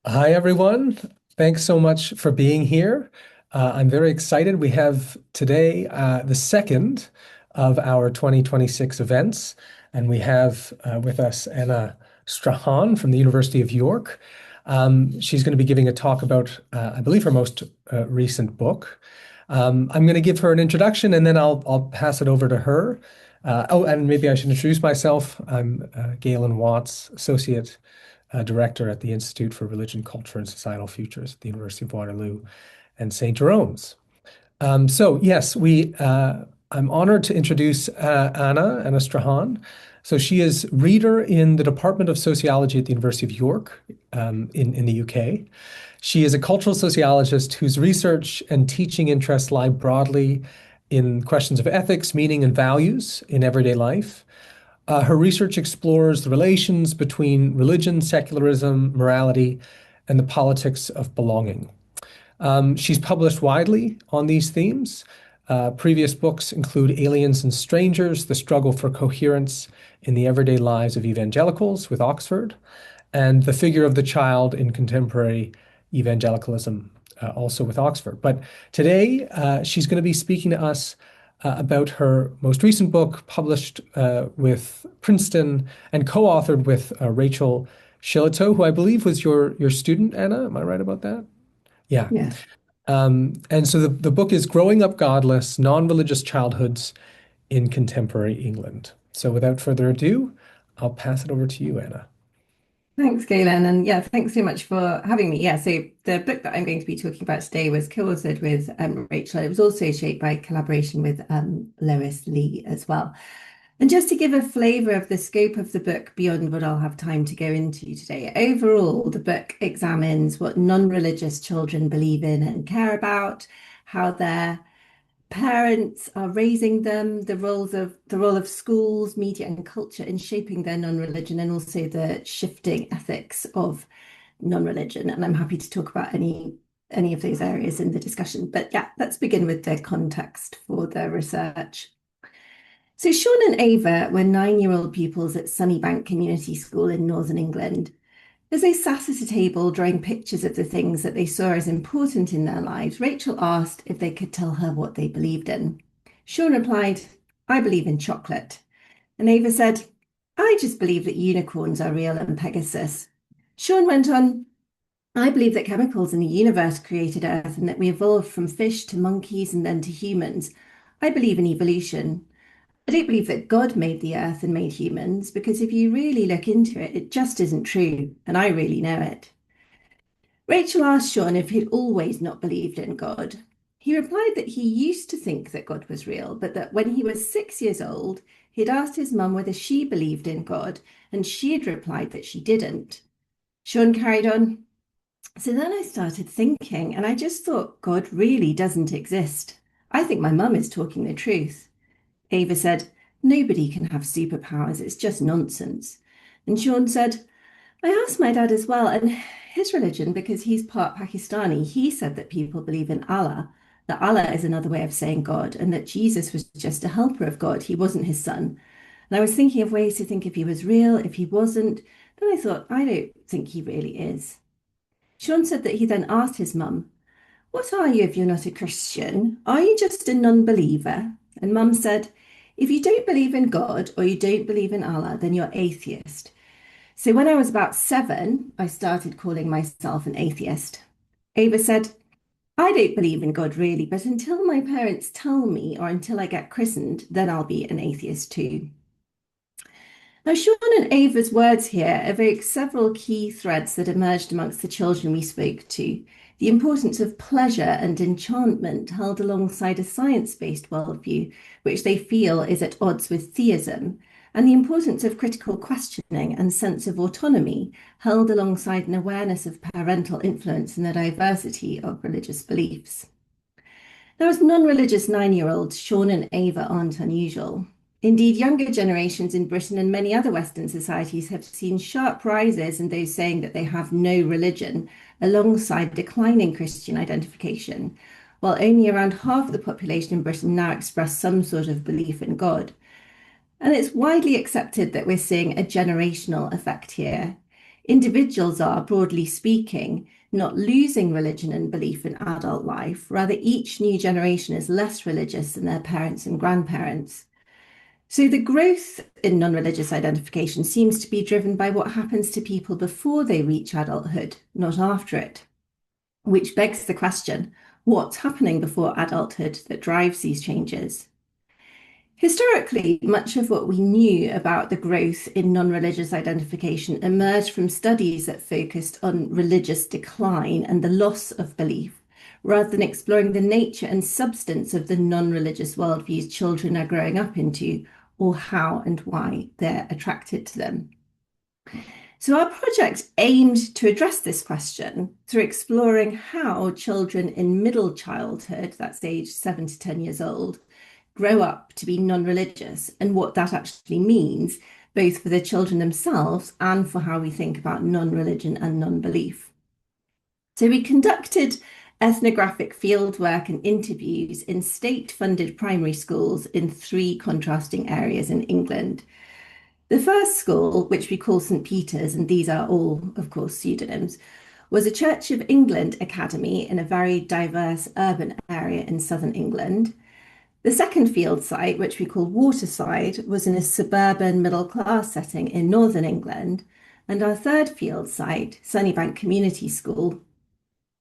Hi, everyone. Thanks so much for being here. I'm very excited. We have today the second of our 2026 events, and we have with us Anna Strhan from the University of York. She's going to be giving a talk about, I believe, her most recent book. I'm going to give her an introduction, and then I'll pass it over to her. And maybe I should introduce myself. I'm Galen Watts, Associate Director at the Institute for Religion, Culture, and Societal Futures at the University of Waterloo and St. Jerome's. Yes, I'm honored to introduce Anna Strhan. So she is reader in the Department of Sociology at the University of York in the UK. She is a cultural sociologist whose research and teaching interests lie broadly in questions of ethics, meaning, and values in everyday life. Her research explores the relations between religion, secularism, morality, and the politics of belonging. She's published widely on these themes. Previous books include Aliens and Strangers, The Struggle for Coherence in the Everyday Lives of Evangelicals with Oxford, and The Figure of the Child in Contemporary Evangelicalism, also with Oxford. But today, she's going to be speaking to us about her most recent book, published with Princeton and co-authored with Rachel Shillito, who I believe was your student, Anna. Am I right about that? Yeah. Yeah. And so the book is Growing Up Godless, Non-Religious Childhoods in Contemporary England. So without further ado, I'll pass it over to you, Anna. Thanks, Galen. And yeah, thanks so much for having me. Yeah, so the book that I'm going to be talking about today was co-authored with Rachel. It was also shaped by collaboration with Lois Lee as well. And just to give a flavour of the scope of the book beyond what I'll have time to go into today, overall, the book examines what non-religious children believe in and care about, how their parents are raising them, the role of schools, media, and culture in shaping their non-religion, and also the shifting ethics of non-religion. And I'm happy to talk about any of those areas in the discussion. But yeah, let's begin with the context for the research. So Sean and Ava were 9-year-old pupils at Sunnybank Community School in Northern England. As they sat at a table drawing pictures of the things that they saw as important in their lives, Rachel asked if they could tell her what they believed in. Sean replied, "I believe in chocolate." And Ava said, "I just believe that unicorns are real and Pegasus." Sean went on, "I believe that chemicals in the universe created Earth and that we evolved from fish to monkeys and then to humans. I believe in evolution. I don't believe that God made the earth and made humans, because if you really look into it, it just isn't true, and I really know it." Rachel asked Sean if he'd always not believed in God. He replied that he used to think that God was real, but that when he was 6 years old, he'd asked his mum whether she believed in God, and she had replied that she didn't. Sean carried on, "So then I started thinking, and I just thought God really doesn't exist. I think my mum is talking the truth." Ava said, "Nobody can have superpowers, it's just nonsense." And Sean said, "I asked my dad as well, and his religion, because he's part Pakistani, he said that people believe in Allah, that Allah is another way of saying God, and that Jesus was just a helper of God, he wasn't his son. And I was thinking of ways to think if he was real, if he wasn't. Then I thought, I don't think he really is." Sean said that he then asked his mum, "What are you if you're not a Christian? Are you just a non-believer?" And mum said, "If you don't believe in God or you don't believe in Allah, then you're atheist." So when I was about 7, I started calling myself an atheist. Ava said, "I don't believe in God really, but until my parents tell me or until I get christened, then I'll be an atheist too." Now, Sean and Ava's words here evoke several key threads that emerged amongst the children we spoke to. The importance of pleasure and enchantment held alongside a science-based worldview, which they feel is at odds with theism, and the importance of critical questioning and sense of autonomy held alongside an awareness of parental influence and the diversity of religious beliefs. Now, as non-religious 9-year-olds, Sean and Ava aren't unusual. Indeed, younger generations in Britain and many other Western societies have seen sharp rises in those saying that they have no religion, alongside declining Christian identification, while only around half of the population in Britain now express some sort of belief in God. And it's widely accepted that we're seeing a generational effect here. Individuals are, broadly speaking, not losing religion and belief in adult life. Rather, each new generation is less religious than their parents and grandparents. So the growth in non-religious identification seems to be driven by what happens to people before they reach adulthood, not after it, which begs the question, what's happening before adulthood that drives these changes? Historically, much of what we knew about the growth in non-religious identification emerged from studies that focused on religious decline and the loss of belief, rather than exploring the nature and substance of the non-religious worldviews children are growing up into, or how and why they're attracted to them. So our project aimed to address this question through exploring how children in middle childhood, that's age 7 to 10 years old, grow up to be non-religious and what that actually means, both for the children themselves and for how we think about non-religion and non-belief. So we conducted ethnographic fieldwork and interviews in state-funded primary schools in 3 contrasting areas in England. The first school, which we call St. Peter's, and these are all, of course, pseudonyms, was a Church of England academy in a very diverse urban area in southern England. The second field site, which we call Waterside, was in a suburban middle-class setting in northern England. And our third field site, Sunnybank Community School,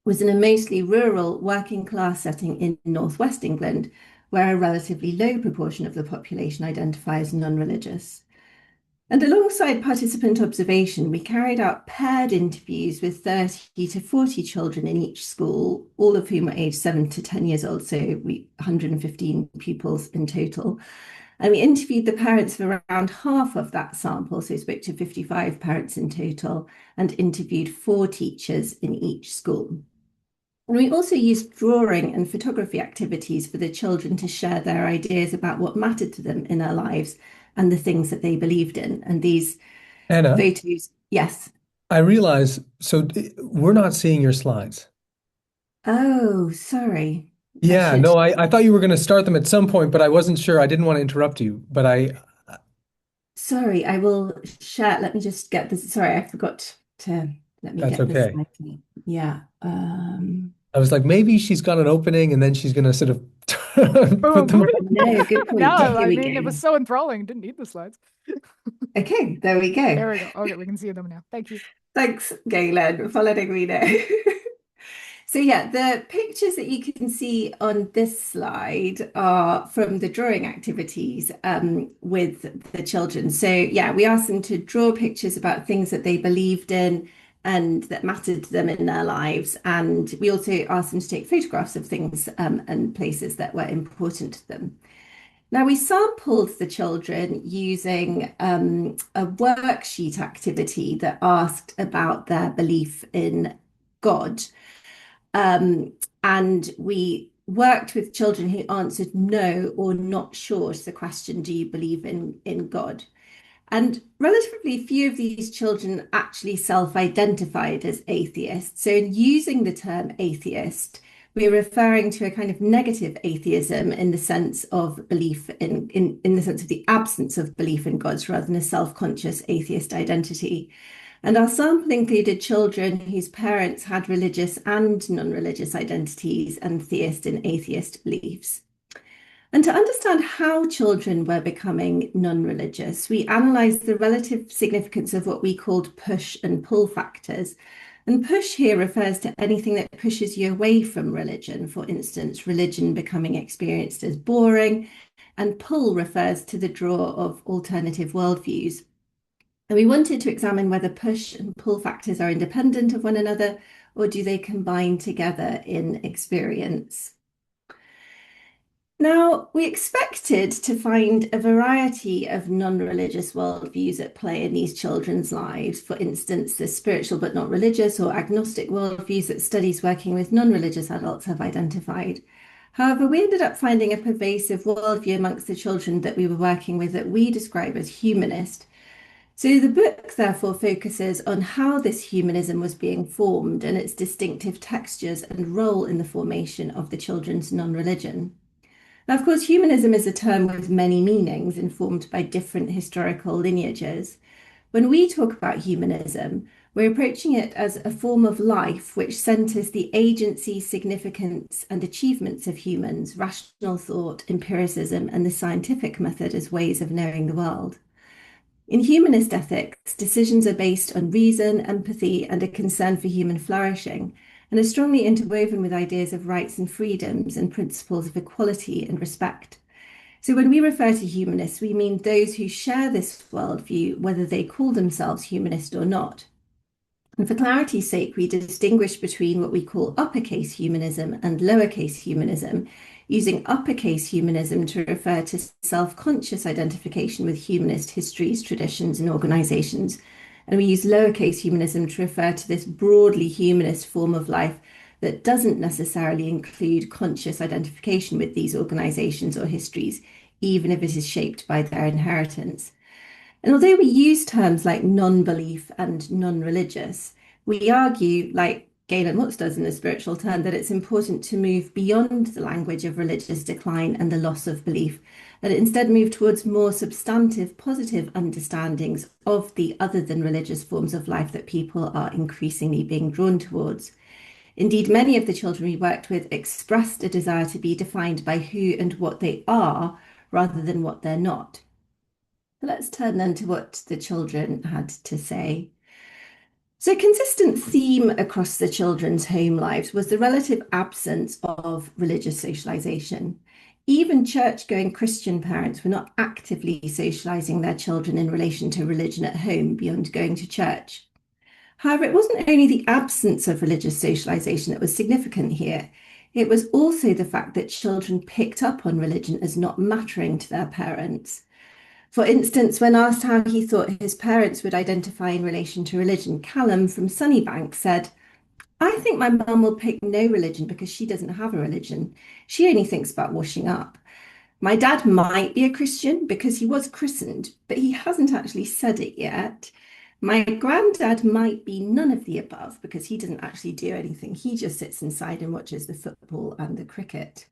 was in a mostly rural working-class setting in northwest England, where a relatively low proportion of the population identify as non-religious. And alongside participant observation, we carried out paired interviews with 30 to 40 children in each school, all of whom are aged 7 to 10 years old, so 115 pupils in total. And we interviewed the parents of around half of that sample, so spoke to 55 parents in total, and interviewed 4 teachers in each school. And we also used drawing and photography activities for the children to share their ideas about what mattered to them in their lives and the things that they believed in. And these Anna, photos, yes. I realize, we're not seeing your slides. Oh, sorry. I Yeah, should. no, I thought you were going to start them at some point, but I wasn't sure. I didn't want to interrupt you, but Sorry, I will share. Let me just get this. Sorry, I forgot to let me that's get this okay. slide. Yeah. I was like, maybe she's got an opening and then she's going to sort of put Boom. them. No, good point. No, Here I we mean, it go. was so enthralling. Didn't need the slides. Okay, there we go. There we go. Okay, we can see them now. Thank you. Thanks, Galen, for letting me know. So yeah, the pictures that you can see on this slide are from the drawing activities with the children. So yeah, we asked them to draw pictures about things that they believed in and that mattered to them in their lives. And we also asked them to take photographs of things and places that were important to them. Now, we sampled the children using a worksheet activity that asked about their belief in God. And we worked with children who answered no or not sure to the question, do you believe in God? And relatively few of these children actually self-identified as atheists. So in using the term atheist, we're referring to a kind of negative atheism in the sense of belief in the sense of the absence of belief in God rather than a self-conscious atheist identity. And our sample included children whose parents had religious and non-religious identities and theist and atheist beliefs. And to understand how children were becoming non-religious, we analysed the relative significance of what we called push and pull factors. And push here refers to anything that pushes you away from religion. For instance, religion becoming experienced as boring, and pull refers to the draw of alternative worldviews. And we wanted to examine whether push and pull factors are independent of one another, or do they combine together in experience? Now, we expected to find a variety of non-religious worldviews at play in these children's lives. For instance, the spiritual but not religious or agnostic worldviews that studies working with non-religious adults have identified. However, we ended up finding a pervasive worldview amongst the children that we were working with that we describe as humanist. So the book therefore focuses on how this humanism was being formed and its distinctive textures and role in the formation of the children's non-religion. Now, of course, humanism is a term with many meanings informed by different historical lineages. When we talk about humanism, We're approaching it as a form of life which centers the agency, significance, and achievements of humans, rational thought, empiricism, and the scientific method as ways of knowing the world. In humanist ethics, decisions are based on reason, empathy, and a concern for human flourishing, and are strongly interwoven with ideas of rights and freedoms and principles of equality and respect. So when we refer to humanists, we mean those who share this worldview, whether they call themselves humanist or not. And for clarity's sake, we distinguish between what we call uppercase humanism and lowercase humanism, using uppercase humanism to refer to self-conscious identification with humanist histories, traditions, and organizations. And we use lowercase humanism to refer to this broadly humanist form of life that doesn't necessarily include conscious identification with these organizations or histories, even if it is shaped by their inheritance. And although we use terms like non-belief and non-religious, we argue, like Galen does in the spiritual turn, that it's important to move beyond the language of religious decline and the loss of belief, and instead move towards more substantive, positive understandings of the other than religious forms of life that people are increasingly being drawn towards. Indeed, many of the children we worked with expressed a desire to be defined by who and what they are rather than what they're not. Let's turn then to what the children had to say. So, a consistent theme across the children's home lives was the relative absence of religious socialization. Even church-going Christian parents were not actively socializing their children in relation to religion at home beyond going to church. However, it wasn't only the absence of religious socialization that was significant here. It was also the fact that children picked up on religion as not mattering to their parents. For instance, when asked how he thought his parents would identify in relation to religion, Callum from Sunnybank said, "I think my mum will pick no religion because she doesn't have a religion. She only thinks about washing up. My dad might be a Christian because he was christened, but he hasn't actually said it yet. My granddad might be none of the above because he doesn't actually do anything. He just sits inside and watches the football and the cricket."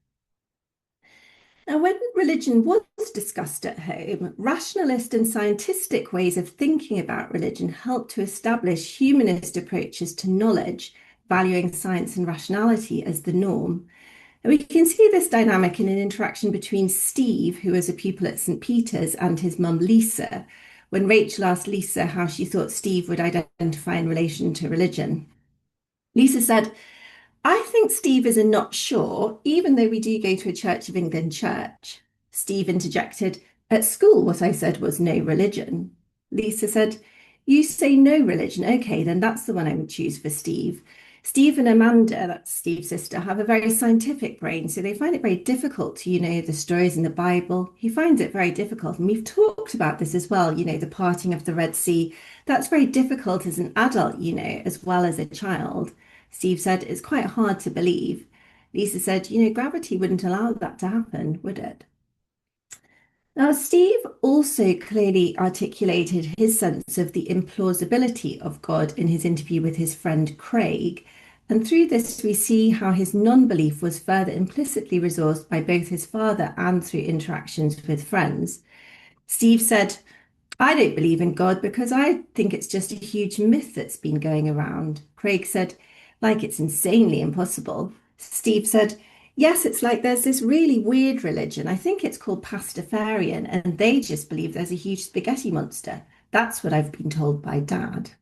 Now, when religion was discussed at home, rationalist and scientific ways of thinking about religion helped to establish humanist approaches to knowledge, valuing science and rationality as the norm. And we can see this dynamic in an interaction between Steve, who was a pupil at St. Peter's, and his mum, Lisa, when Rachel asked Lisa how she thought Steve would identify in relation to religion. Lisa said, "I think Steve is a not sure, even though we do go to a Church of England church." Steve interjected, "At school, what I said was no religion." Lisa said, "You say no religion. Okay, then that's the one I would choose for Steve. Steve and Amanda, that's Steve's sister, have a very scientific brain, so they find it very difficult to, the stories in the Bible. He finds it very difficult. And we've talked about this as well, the parting of the Red Sea. That's very difficult as an adult, as well as a child." Steve said, "It's quite hard to believe." Lisa said, "Gravity wouldn't allow that to happen, would it?" Now, Steve also clearly articulated his sense of the implausibility of God in his interview with his friend Craig. And through this, we see how his non-belief was further implicitly resourced by both his father and through interactions with friends. Steve said, "I don't believe in God because I think it's just a huge myth that's been going around." Craig said, "Like it's insanely impossible." Steve said, "Yes, it's like there's this really weird religion. I think it's called Pastafarian, and they just believe there's a huge spaghetti monster. That's what I've been told by Dad."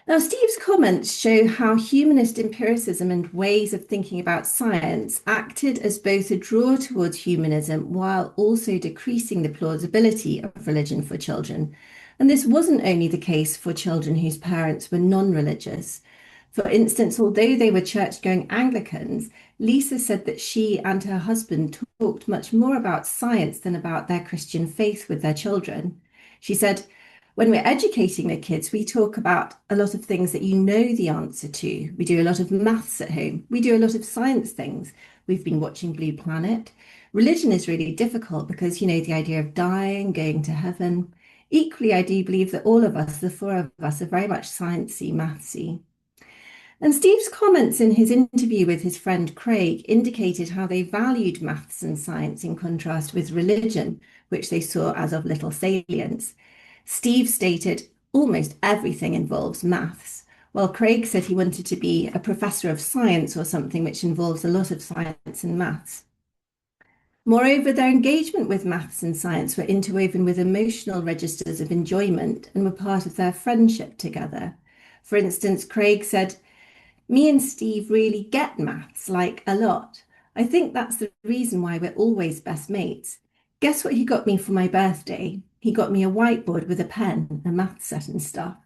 Now, Steve's comments show how humanist empiricism and ways of thinking about science acted as both a draw towards humanism while also decreasing the plausibility of religion for children. And this wasn't only the case for children whose parents were non-religious. For instance, although they were church-going Anglicans, Lisa said that she and her husband talked much more about science than about their Christian faith with their children. She said, "When we're educating the kids, we talk about a lot of things that you know the answer to. We do a lot of maths at home. We do a lot of science things. We've been watching Blue Planet. Religion is really difficult because, the idea of dying, going to heaven. Equally, I do believe that all of us, the four of us, are very much sciencey, mathsy." And Steve's comments in his interview with his friend Craig indicated how they valued maths and science in contrast with religion, which they saw as of little salience. Steve stated, almost everything involves maths, while Craig said he wanted to be a professor of science or something which involves a lot of science and maths. Moreover, their engagement with maths and science were interwoven with emotional registers of enjoyment and were part of their friendship together. For instance, Craig said, "Me and Steve really get maths, like a lot. I think that's the reason why we're always best mates. Guess what he got me for my birthday? He got me a whiteboard with a pen, a math set and stuff."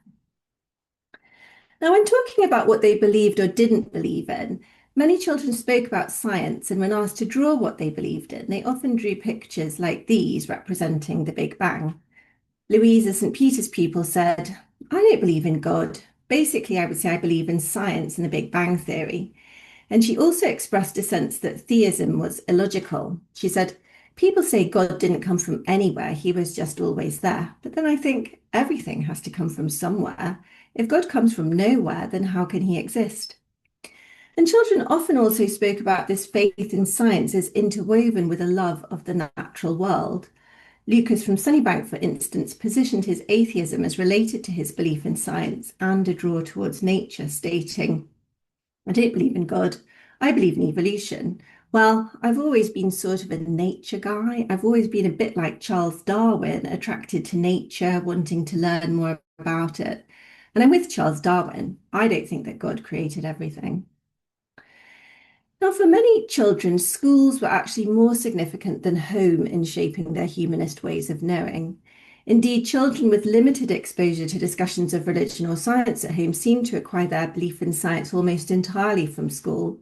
Now, when talking about what they believed or didn't believe in, many children spoke about science, and when asked to draw what they believed in, they often drew pictures like these representing the Big Bang. Louise, a St. Peter's pupil, said, "I don't believe in God. Basically, I would say I believe in science and the Big Bang theory." And she also expressed a sense that theism was illogical. She said, "People say God didn't come from anywhere, he was just always there. But then I think everything has to come from somewhere. If God comes from nowhere, then how can he exist?" And children often also spoke about this faith in science as interwoven with a love of the natural world. Lucas from Sunnybank, for instance, positioned his atheism as related to his belief in science and a draw towards nature, stating, "I don't believe in God, I believe in evolution. Well, I've always been sort of a nature guy. I've always been a bit like Charles Darwin, attracted to nature, wanting to learn more about it. And I'm with Charles Darwin. I don't think that God created everything." Now, for many children, schools were actually more significant than home in shaping their humanist ways of knowing. Indeed, children with limited exposure to discussions of religion or science at home seem to acquire their belief in science almost entirely from school.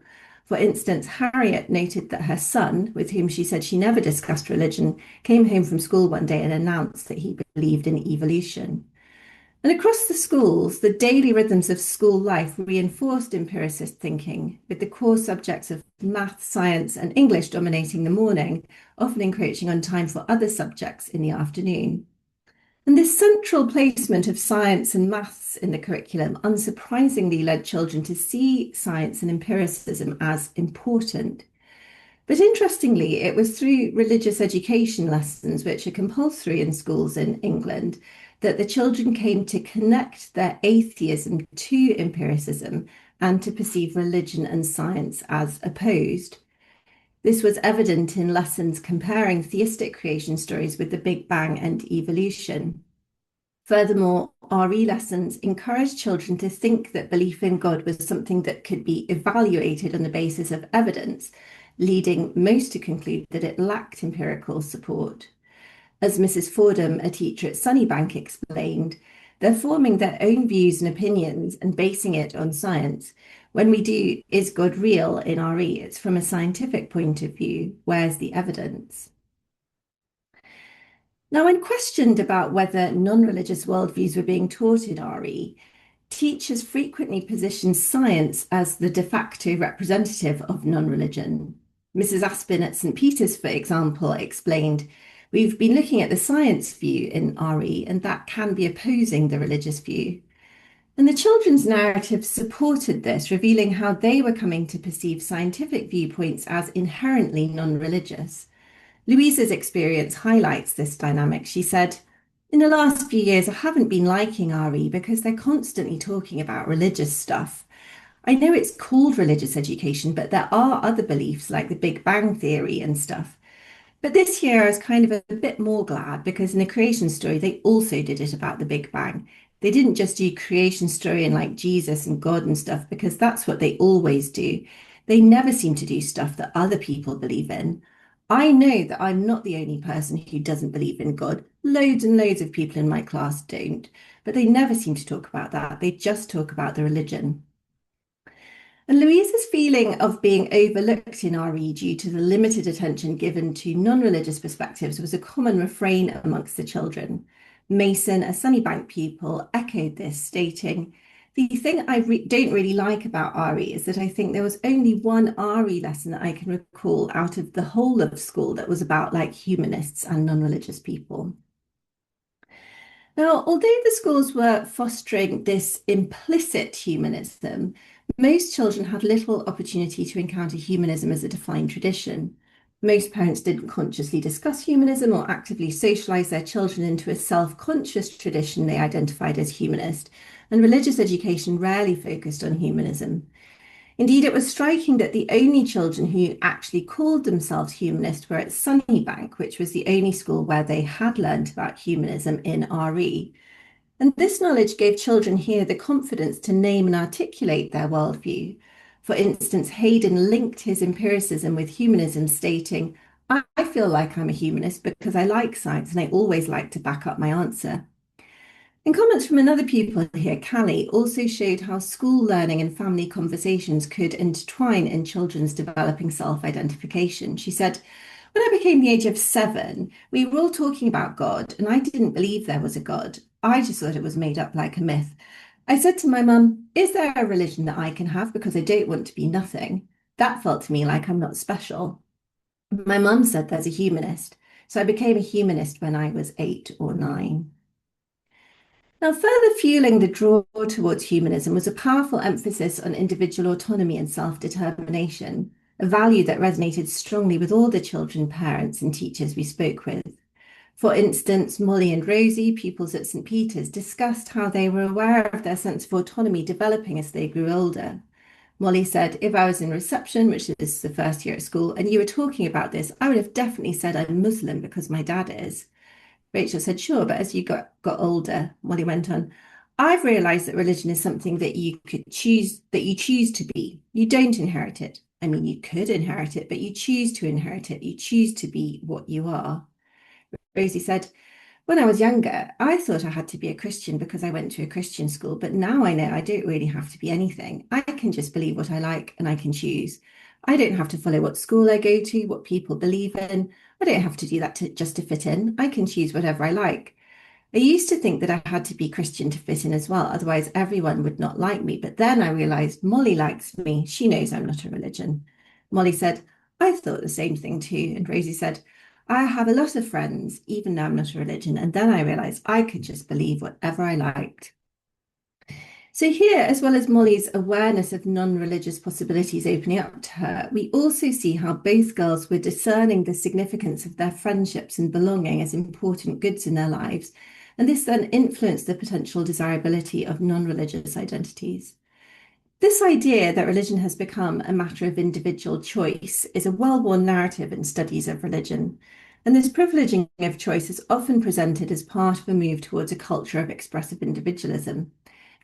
For instance, Harriet noted that her son, with whom she said she never discussed religion, came home from school one day and announced that he believed in evolution. And across the schools, the daily rhythms of school life reinforced empiricist thinking, with the core subjects of math, science, and English dominating the morning, often encroaching on time for other subjects in the afternoon. And this central placement of science and maths in the curriculum unsurprisingly led children to see science and empiricism as important. But interestingly, it was through religious education lessons, which are compulsory in schools in England, that the children came to connect their atheism to empiricism and to perceive religion and science as opposed. This was evident in lessons comparing theistic creation stories with the Big Bang and evolution. Furthermore, RE lessons encouraged children to think that belief in God was something that could be evaluated on the basis of evidence, leading most to conclude that it lacked empirical support. As Mrs. Fordham, a teacher at Sunnybank, explained, they're forming their own views and opinions and basing it on science. When we do, "Is God real?" in RE, it's from a scientific point of view. Where's the evidence? Now, when questioned about whether non-religious worldviews were being taught in RE, teachers frequently positioned science as the de facto representative of non-religion. Mrs. Aspin at St. Peter's, for example, explained, "We've been looking at the science view in RE, and that can be opposing the religious view." And the children's narrative supported this, revealing how they were coming to perceive scientific viewpoints as inherently non-religious. Louisa's experience highlights this dynamic. She said, "In the last few years, I haven't been liking RE because they're constantly talking about religious stuff. I know it's called religious education, but there are other beliefs like the Big Bang theory and stuff. But this year, I was kind of a bit more glad because in the creation story, they also did it about the Big Bang. They didn't just do creation story and like Jesus and God and stuff because that's what they always do. They never seem to do stuff that other people believe in. I know that I'm not the only person who doesn't believe in God. Loads and loads of people in my class don't, but they never seem to talk about that. They just talk about the religion." And Louisa's feeling of being overlooked in RE due to the limited attention given to non-religious perspectives was a common refrain amongst the children. Mason, a Sunnybank pupil, echoed this, stating, "The thing I don't really like about RE is that I think there was only one RE lesson that I can recall out of the whole of school that was about like humanists and non-religious people." Now, although the schools were fostering this implicit humanism, most children had little opportunity to encounter humanism as a defined tradition. Most parents didn't consciously discuss humanism or actively socialize their children into a self-conscious tradition they identified as humanist, and religious education rarely focused on humanism. Indeed, it was striking that the only children who actually called themselves humanist were at Sunnybank, which was the only school where they had learned about humanism in RE. And this knowledge gave children here the confidence to name and articulate their worldview. For instance, Hayden linked his empiricism with humanism, stating, I feel like I'm a humanist because I like science and I always like to back up my answer. And comments from another pupil here, Callie, also showed how school learning and family conversations could intertwine in children's developing self-identification. She said, when I became the age of 7, we were all talking about God, and I didn't believe there was a God. I just thought it was made up like a myth. I said to my mum, is there a religion that I can have because I don't want to be nothing? That felt to me like I'm not special. My mum said there's a humanist, so I became a humanist when I was 8 or 9. Now, further fueling the draw towards humanism was a powerful emphasis on individual autonomy and self-determination, a value that resonated strongly with all the children, parents, and teachers we spoke with. For instance, Molly and Rosie, pupils at St. Peter's, discussed how they were aware of their sense of autonomy developing as they grew older. Molly said, if I was in reception, which is the first year at school, and you were talking about this, I would have definitely said I'm Muslim because my dad is. Rachel said, sure, but as you got older, Molly went on, I've realized that religion is something that you choose to be. You don't inherit it. I mean, you could inherit it, but you choose to inherit it. You choose to be what you are. Rosie said, when I was younger, I thought I had to be a Christian because I went to a Christian school, but now I know I don't really have to be anything. I can just believe what I like and I can choose. I don't have to follow what school I go to, what people believe in. I don't have to do that just to fit in. I can choose whatever I like. I used to think that I had to be Christian to fit in as well, otherwise everyone would not like me. But then I realized Molly likes me. She knows I'm not a religion. Molly said, I thought the same thing too. And Rosie said, I have a lot of friends, even though I'm not a religion. And then I realized I could just believe whatever I liked. So here, as well as Molly's awareness of non-religious possibilities opening up to her, we also see how both girls were discerning the significance of their friendships and belonging as important goods in their lives, and this then influenced the potential desirability of non-religious identities. This idea that religion has become a matter of individual choice is a well-worn narrative in studies of religion, and this privileging of choice is often presented as part of a move towards a culture of expressive individualism.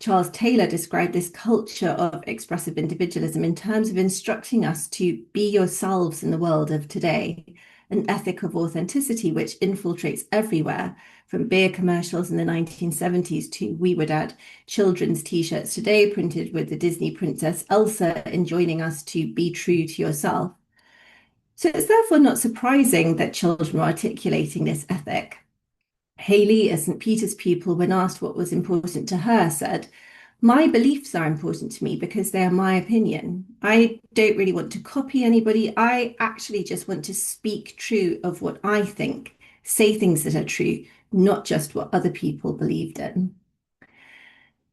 Charles Taylor described this culture of expressive individualism in terms of instructing us to be yourselves in the world of today, an ethic of authenticity which infiltrates everywhere, from beer commercials in the 1970s to we would add children's t-shirts today printed with the Disney princess Elsa enjoining us to be true to yourself. So it's therefore not surprising that children were articulating this ethic. Haley, a St. Peter's pupil, when asked what was important to her, said, my beliefs are important to me because they are my opinion. I don't really want to copy anybody. I actually just want to speak true of what I think, say things that are true, not just what other people believed in.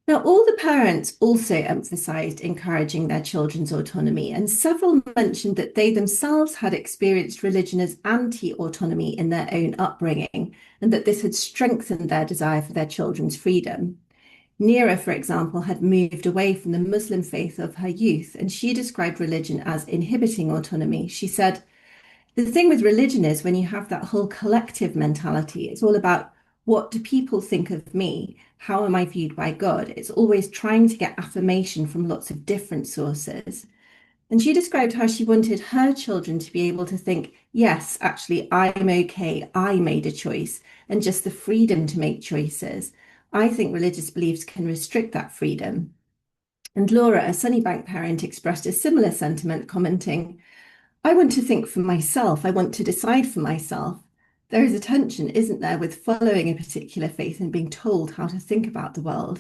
Now, all the parents also emphasized encouraging their children's autonomy, and several mentioned that they themselves had experienced religion as anti-autonomy in their own upbringing, and that this had strengthened their desire for their children's freedom. Nira, for example, had moved away from the Muslim faith of her youth, and she described religion as inhibiting autonomy. She said, the thing with religion is when you have that whole collective mentality, it's all about what do people think of me? How am I viewed by God? It's always trying to get affirmation from lots of different sources. And she described how she wanted her children to be able to think, yes, actually, I'm okay. I made a choice, and just the freedom to make choices. I think religious beliefs can restrict that freedom. And Laura, a Sunnybank parent, expressed a similar sentiment, commenting, I want to think for myself. I want to decide for myself. There is a tension, isn't there, with following a particular faith and being told how to think about the world.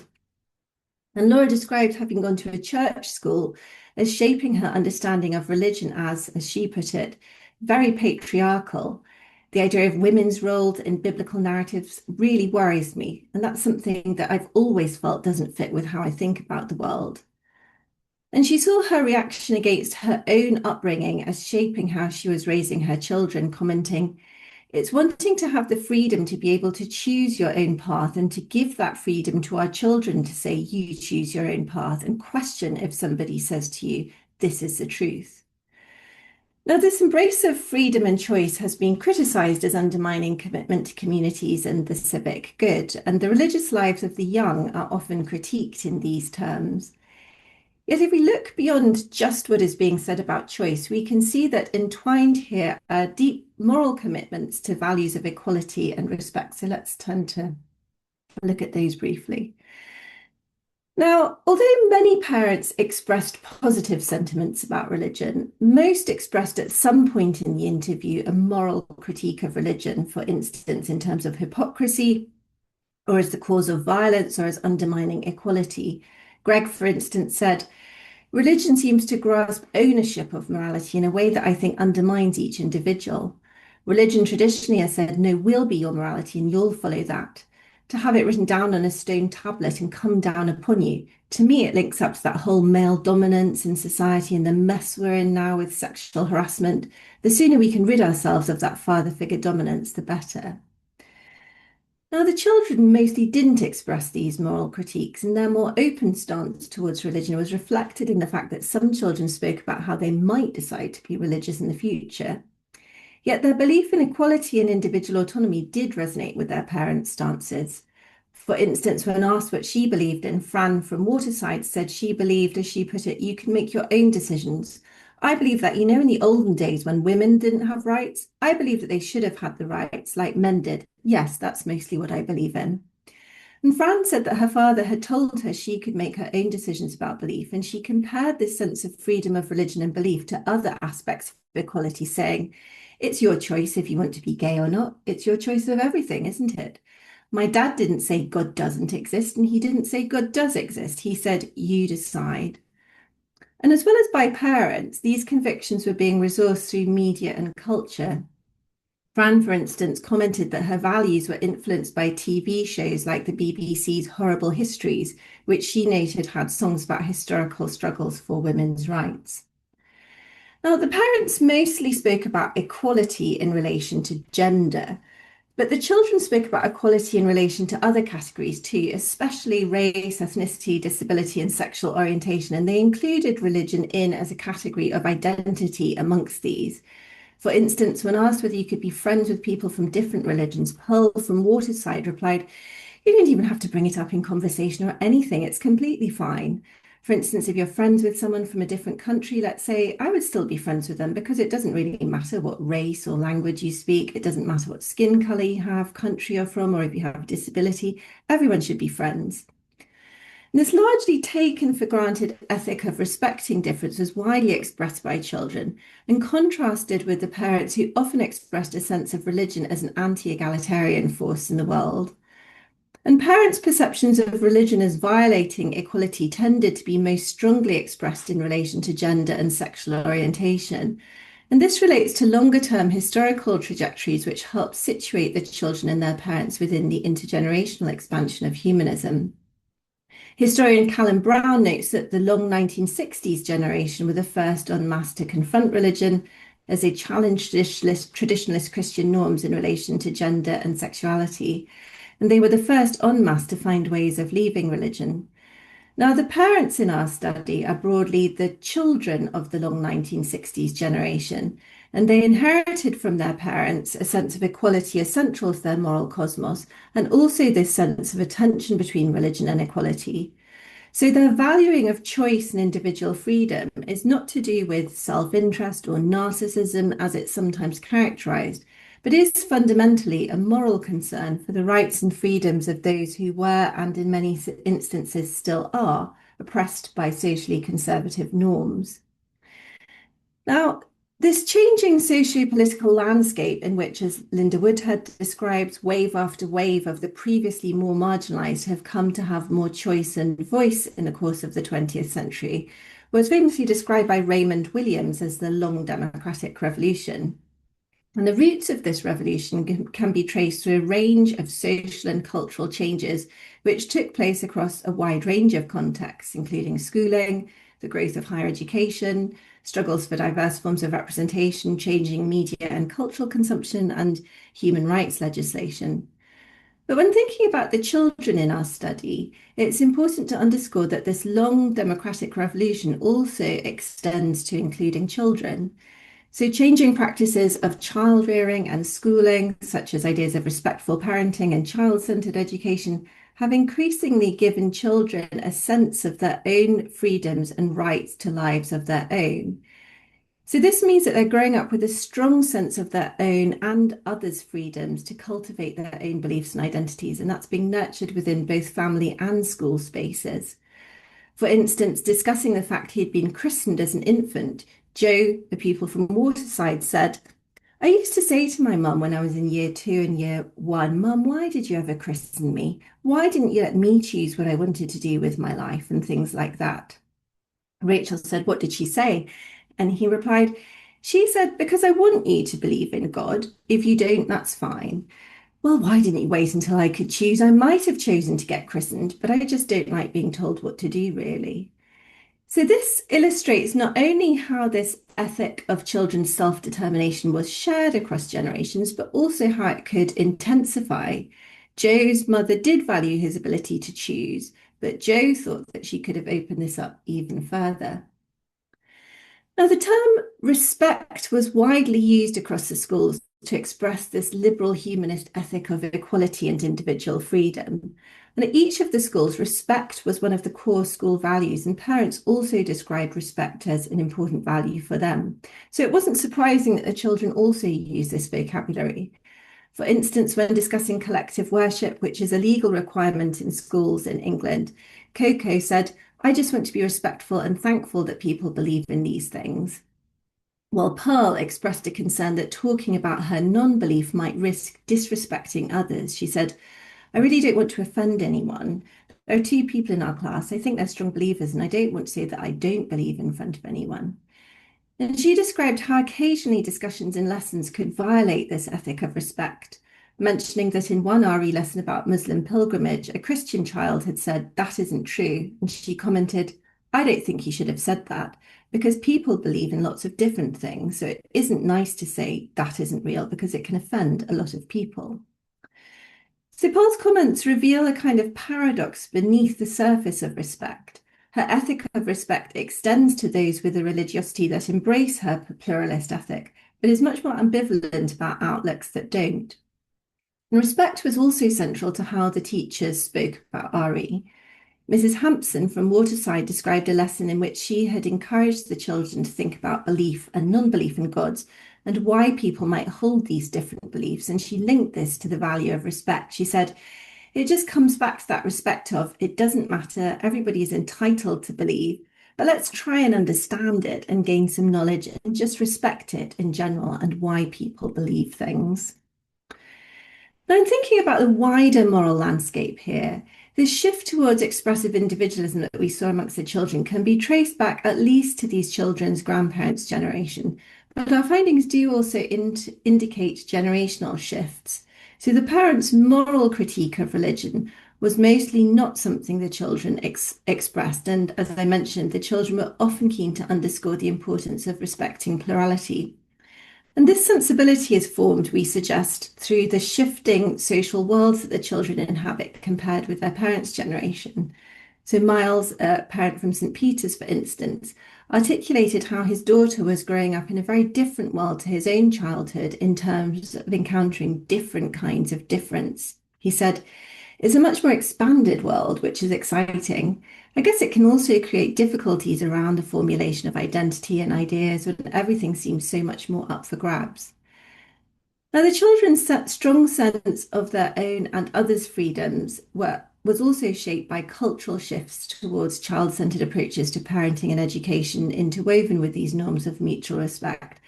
And Laura described having gone to a church school as shaping her understanding of religion as she put it, very patriarchal. The idea of women's roles in biblical narratives really worries me. And that's something that I've always felt doesn't fit with how I think about the world. And she saw her reaction against her own upbringing as shaping how she was raising her children, commenting, "It's wanting to have the freedom to be able to choose your own path and to give that freedom to our children to say, you choose your own path, and question if somebody says to you, this is the truth." Now, this embrace of freedom and choice has been criticised as undermining commitment to communities and the civic good, and the religious lives of the young are often critiqued in these terms. Yet, if we look beyond just what is being said about choice, we can see that entwined here are deep moral commitments to values of equality and respect. So let's turn to look at those briefly. Now, although many parents expressed positive sentiments about religion, most expressed at some point in the interview a moral critique of religion, for instance, in terms of hypocrisy, or as the cause of violence, or as undermining equality. Greg, for instance, said, "Religion seems to grasp ownership of morality in a way that I think undermines each individual. Religion traditionally has said, no, we'll be your morality and you'll follow that. To have it written down on a stone tablet and come down upon you, to me, it links up to that whole male dominance in society and the mess we're in now with sexual harassment. The sooner we can rid ourselves of that father figure dominance, the better." Now, the children mostly didn't express these moral critiques, and their more open stance towards religion was reflected in the fact that some children spoke about how they might decide to be religious in the future. Yet their belief in equality and individual autonomy did resonate with their parents' stances. For instance, when asked what she believed in, Fran from Waterside said she believed, as she put it, you can make your own decisions. "I believe that, in the olden days when women didn't have rights, I believe that they should have had the rights like men did. Yes, that's mostly what I believe in." And Fran said that her father had told her she could make her own decisions about belief, and she compared this sense of freedom of religion and belief to other aspects of equality, saying, "It's your choice if you want to be gay or not. It's your choice of everything, isn't it? My dad didn't say God doesn't exist, and he didn't say God does exist. He said, you decide." And as well as by parents, these convictions were being resourced through media and culture. Fran, for instance, commented that her values were influenced by TV shows like the BBC's Horrible Histories, which she noted had songs about historical struggles for women's rights. Now, the parents mostly spoke about equality in relation to gender, but the children spoke about equality in relation to other categories too, especially race, ethnicity, disability, and sexual orientation, and they included religion in as a category of identity amongst these. For instance, when asked whether you could be friends with people from different religions, Pearl from Waterside replied, "You don't even have to bring it up in conversation or anything. It's completely fine. For instance, if you're friends with someone from a different country, let's say, I would still be friends with them because it doesn't really matter what race or language you speak. It doesn't matter what skin color you have, country you're from, or if you have a disability. Everyone should be friends." And this largely taken for granted ethic of respecting difference was widely expressed by children and contrasted with the parents who often expressed a sense of religion as an anti-egalitarian force in the world. And parents' perceptions of religion as violating equality tended to be most strongly expressed in relation to gender and sexual orientation. And this relates to longer-term historical trajectories which help situate the children and their parents within the intergenerational expansion of humanism. Historian Callum Brown notes that the long 1960s generation were the first en masse to confront religion as they challenged traditionalist Christian norms in relation to gender and sexuality. And they were the first en masse to find ways of leaving religion. Now, the parents in our study are broadly the children of the long 1960s generation, and they inherited from their parents a sense of equality as central to their moral cosmos, and also this sense of a tension between religion and equality. So their valuing of choice and individual freedom is not to do with self-interest or narcissism as it's sometimes characterized, but is fundamentally a moral concern for the rights and freedoms of those who were, and in many instances still are, oppressed by socially conservative norms. Now, this changing socio-political landscape in which, as Linda Woodhead describes, wave after wave of the previously more marginalised have come to have more choice and voice in the course of the 20th century, was famously described by Raymond Williams as the long democratic revolution. And the roots of this revolution can be traced through a range of social and cultural changes, which took place across a wide range of contexts, including schooling, the growth of higher education, struggles for diverse forms of representation, changing media and cultural consumption, and human rights legislation. But when thinking about the children in our study, it's important to underscore that this long democratic revolution also extends to including children. So, changing practices of child rearing and schooling, such as ideas of respectful parenting and child-centered education, have increasingly given children a sense of their own freedoms and rights to lives of their own. So, this means that they're growing up with a strong sense of their own and others' freedoms to cultivate their own beliefs and identities, and that's being nurtured within both family and school spaces. For instance, discussing the fact he'd been christened as an infant, Joe, the pupil from Waterside, said, I used to say to my mum when I was in year 2 and year 1, Mum, why did you ever christen me? Why didn't you let me choose what I wanted to do with my life and things like that? Rachel said, what did she say? And he replied, she said, because I want you to believe in God. If you don't, that's fine. Well, why didn't you wait until I could choose? I might have chosen to get christened, but I just don't like being told what to do, really. So this illustrates not only how this ethic of children's self-determination was shared across generations, but also how it could intensify. Joe's mother did value his ability to choose, but Joe thought that she could have opened this up even further. Now, the term respect was widely used across the schools to express this liberal humanist ethic of equality and individual freedom. And at each of the schools, respect was one of the core school values, and parents also described respect as an important value for them. So it wasn't surprising that the children also used this vocabulary. For instance, when discussing collective worship, which is a legal requirement in schools in England, Coco said, I just want to be respectful and thankful that people believe in these things. While Pearl expressed a concern that talking about her non-belief might risk disrespecting others, she said, I really don't want to offend anyone. There are 2 people in our class. I think they're strong believers, and I don't want to say that I don't believe in front of anyone. And she described how occasionally discussions in lessons could violate this ethic of respect, mentioning that in one RE lesson about Muslim pilgrimage, a Christian child had said, that isn't true. And she commented, I don't think you should have said that because people believe in lots of different things. So it isn't nice to say that isn't real because it can offend a lot of people. So Paul's comments reveal a kind of paradox beneath the surface of respect. Her ethic of respect extends to those with a religiosity that embrace her pluralist ethic, but is much more ambivalent about outlooks that don't. And respect was also central to how the teachers spoke about RE. Mrs. Hampson from Waterside described a lesson in which she had encouraged the children to think about belief and non-belief in gods and why people might hold these different beliefs. And she linked this to the value of respect. She said, it just comes back to that respect of it doesn't matter, everybody is entitled to believe, but let's try and understand it and gain some knowledge and just respect it in general and why people believe things. Now, I'm thinking about the wider moral landscape here. This shift towards expressive individualism that we saw amongst the children can be traced back at least to these children's grandparents' generation, but our findings do also indicate generational shifts. So the parents' moral critique of religion was mostly not something the children expressed, and as I mentioned, the children were often keen to underscore the importance of respecting plurality. And this sensibility is formed, we suggest, through the shifting social worlds that the children inhabit compared with their parents' generation. So Miles, a parent from St. Peter's, for instance, articulated how his daughter was growing up in a very different world to his own childhood in terms of encountering different kinds of difference. He said, it's a much more expanded world, which is exciting. I guess it can also create difficulties around the formulation of identity and ideas when everything seems so much more up for grabs. Now, the children's strong sense of their own and others' freedoms was also shaped by cultural shifts towards child-centered approaches to parenting and education interwoven with these norms of mutual respect.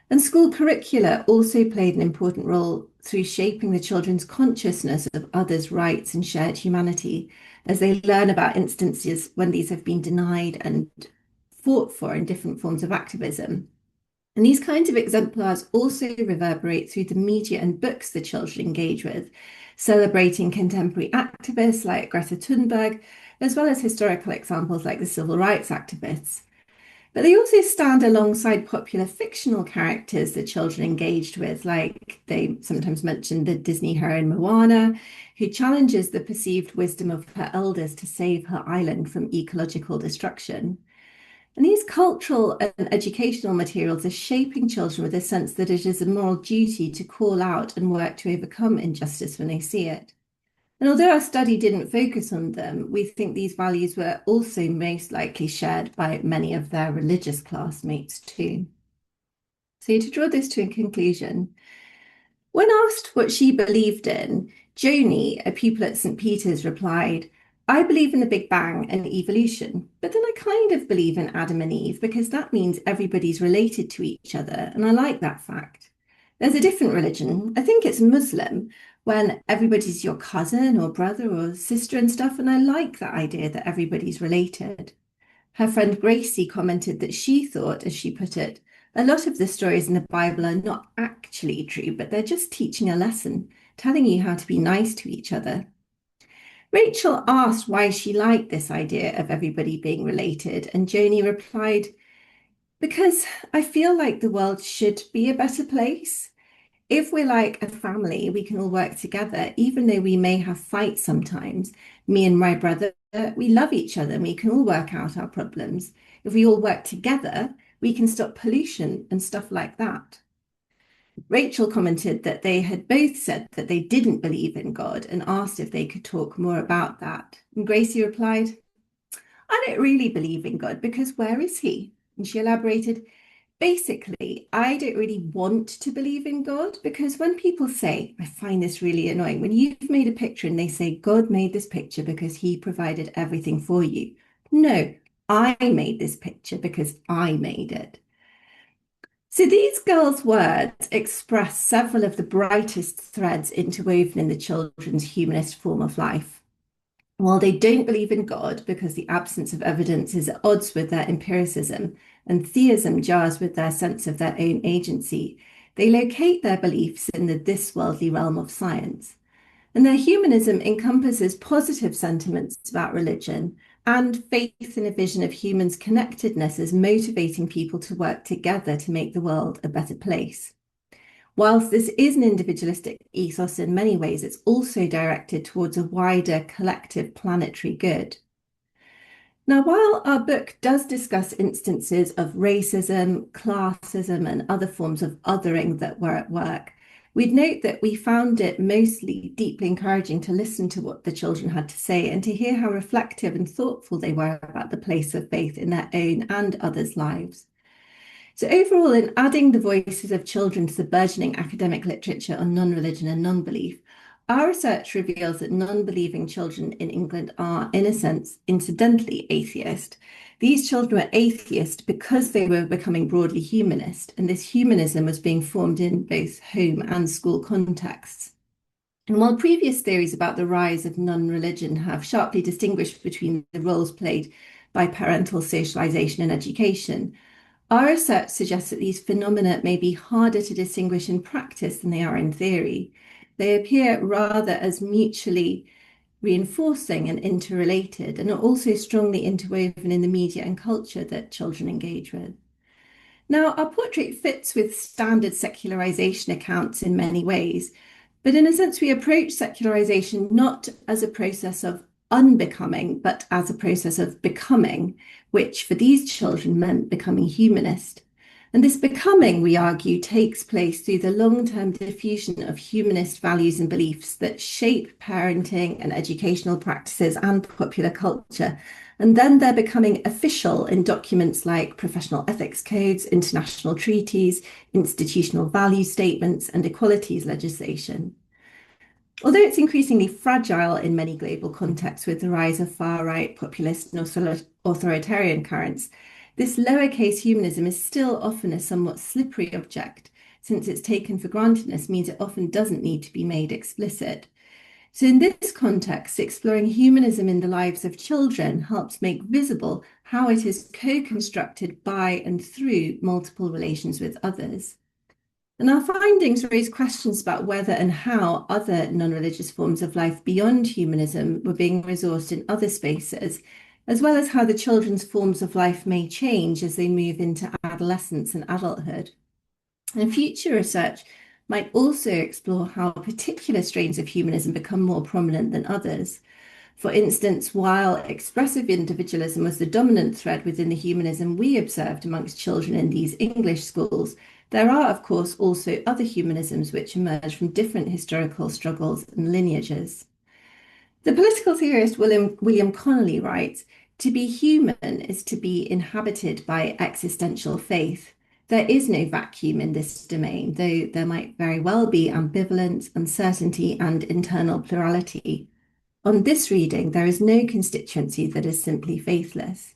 And school curricula also played an important role through shaping the children's consciousness of others' rights and shared humanity as they learn about instances when these have been denied and fought for in different forms of activism. And these kinds of exemplars also reverberate through the media and books the children engage with, celebrating contemporary activists like Greta Thunberg, as well as historical examples like the civil rights activists. But they also stand alongside popular fictional characters that children engaged with, like they sometimes mention the Disney heroine Moana, who challenges the perceived wisdom of her elders to save her island from ecological destruction. And these cultural and educational materials are shaping children with a sense that it is a moral duty to call out and work to overcome injustice when they see it. And although our study didn't focus on them, we think these values were also most likely shared by many of their religious classmates too. So to draw this to a conclusion, when asked what she believed in, Joni, a pupil at St. Peter's, replied, I believe in the Big Bang and evolution, but then I kind of believe in Adam and Eve because that means everybody's related to each other, and I like that fact. There's a different religion, I think it's Muslim, when everybody's your cousin or brother or sister and stuff, and I like that idea that everybody's related. Her friend Gracie commented that she thought, as she put it, a lot of the stories in the Bible are not actually true, but they're just teaching a lesson, telling you how to be nice to each other. Rachel asked why she liked this idea of everybody being related, and Joni replied, because I feel like the world should be a better place. If we're like a family, we can all work together, even though we may have fights sometimes. Me and my brother, we love each other and we can all work out our problems. If we all work together, we can stop pollution and stuff like that. Rachel commented that they had both said that they didn't believe in God and asked if they could talk more about that. And Gracie replied, I don't really believe in God because where is he? And she elaborated, basically, I don't really want to believe in God because when people say, I find this really annoying, when you've made a picture and they say, God made this picture because he provided everything for you. No, I made this picture because I made it. So these girls' words express several of the brightest threads interwoven in the children's humanist form of life. While they don't believe in God because the absence of evidence is at odds with their empiricism and theism jars with their sense of their own agency, they locate their beliefs in the this worldly realm of science. And their humanism encompasses positive sentiments about religion and faith in a vision of humans' connectedness as motivating people to work together to make the world a better place. Whilst this is an individualistic ethos in many ways, it's also directed towards a wider collective planetary good. Now, while our book does discuss instances of racism, classism, and other forms of othering that were at work, we'd note that we found it mostly deeply encouraging to listen to what the children had to say and to hear how reflective and thoughtful they were about the place of faith in their own and others' lives. So overall, in adding the voices of children to the burgeoning academic literature on non-religion and non-belief, our research reveals that non-believing children in England are, in a sense, incidentally atheist. These children were atheist because they were becoming broadly humanist, and this humanism was being formed in both home and school contexts. And while previous theories about the rise of non-religion have sharply distinguished between the roles played by parental socialization and education, our research suggests that these phenomena may be harder to distinguish in practice than they are in theory. They appear rather as mutually reinforcing and interrelated, and are also strongly interwoven in the media and culture that children engage with. Now, our portrait fits with standard secularization accounts in many ways, but in a sense, we approach secularization not as a process of unbecoming, but as a process of becoming, which for these children meant becoming humanist. And this becoming, we argue, takes place through the long-term diffusion of humanist values and beliefs that shape parenting and educational practices and popular culture. And then they're becoming official in documents like professional ethics codes, international treaties, institutional value statements, and equalities legislation. Although it's increasingly fragile in many global contexts with the rise of far-right populist and authoritarian currents, this lowercase humanism is still often a somewhat slippery object, since it's taken for grantedness means it often doesn't need to be made explicit. So in this context, exploring humanism in the lives of children helps make visible how it is co-constructed by and through multiple relations with others. And our findings raise questions about whether and how other non-religious forms of life beyond humanism were being resourced in other spaces, as well as how the children's forms of life may change as they move into adolescence and adulthood. And future research might also explore how particular strains of humanism become more prominent than others. For instance, while expressive individualism was the dominant thread within the humanism we observed amongst children in these English schools, there are, of course, also other humanisms which emerge from different historical struggles and lineages. The political theorist William Connolly writes, "To be human is to be inhabited by existential faith. There is no vacuum in this domain, though there might very well be ambivalence, uncertainty, and internal plurality. On this reading, there is no constituency that is simply faithless."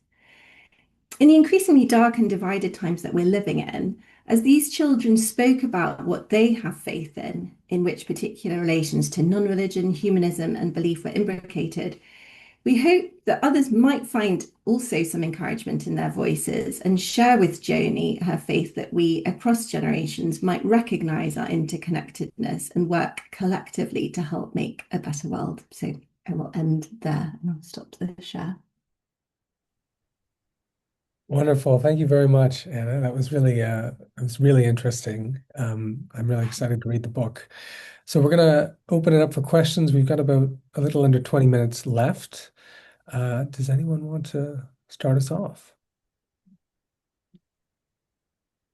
In the increasingly dark and divided times that we're living in, as these children spoke about what they have faith in which particular relations to non-religion, humanism, and belief were imbricated, we hope that others might find also some encouragement in their voices and share with Joni her faith that we, across generations, might recognise our interconnectedness and work collectively to help make a better world. So I will end there and I'll stop the share. Wonderful. Thank you very much, Anna. That was really interesting. I'm really excited to read the book. So we're gonna open it up for questions. We've got about a little under 20 minutes left. Does anyone want to start us off?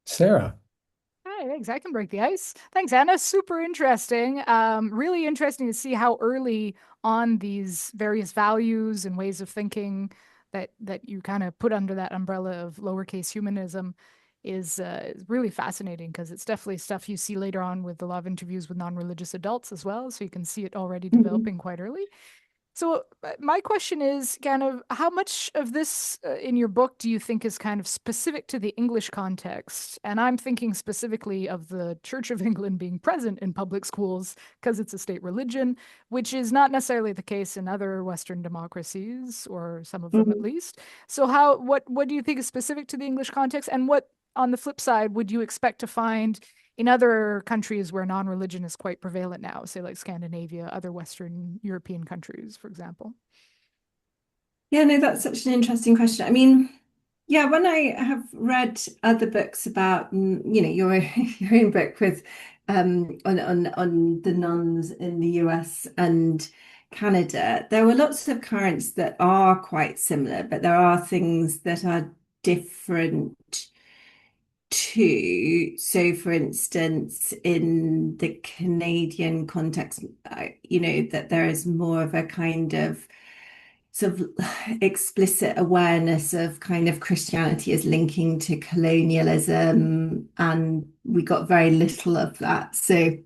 Sarah. Hi, thanks. I can break the ice. Thanks, Anna. Super interesting. Really interesting to see how early on these various values and ways of thinking that you kind of put under that umbrella of lowercase humanism is really fascinating because it's definitely stuff you see later on with a lot of interviews with non-religious adults as well. So you can see it already developing quite early. So my question is kind of how much of this in your book do you think is kind of specific to the English context? And I'm thinking specifically of the Church of England being present in public schools because it's a state religion, which is not necessarily the case in other Western democracies, or some of them at least. So what do you think is specific to the English context, and what on the flip side would you expect to find in other countries where non-religion is quite prevalent now, say like Scandinavia, other Western European countries, for example? Yeah, no, that's such an interesting question. I mean, yeah, when I have read other books about, your your own book with on the nuns in the US and Canada, there were lots of currents that are quite similar, but there are things that are different too. So, for instance, in the Canadian context, that there is more of a kind of sort of explicit awareness of kind of Christianity as linking to colonialism, and we got very little of that. So,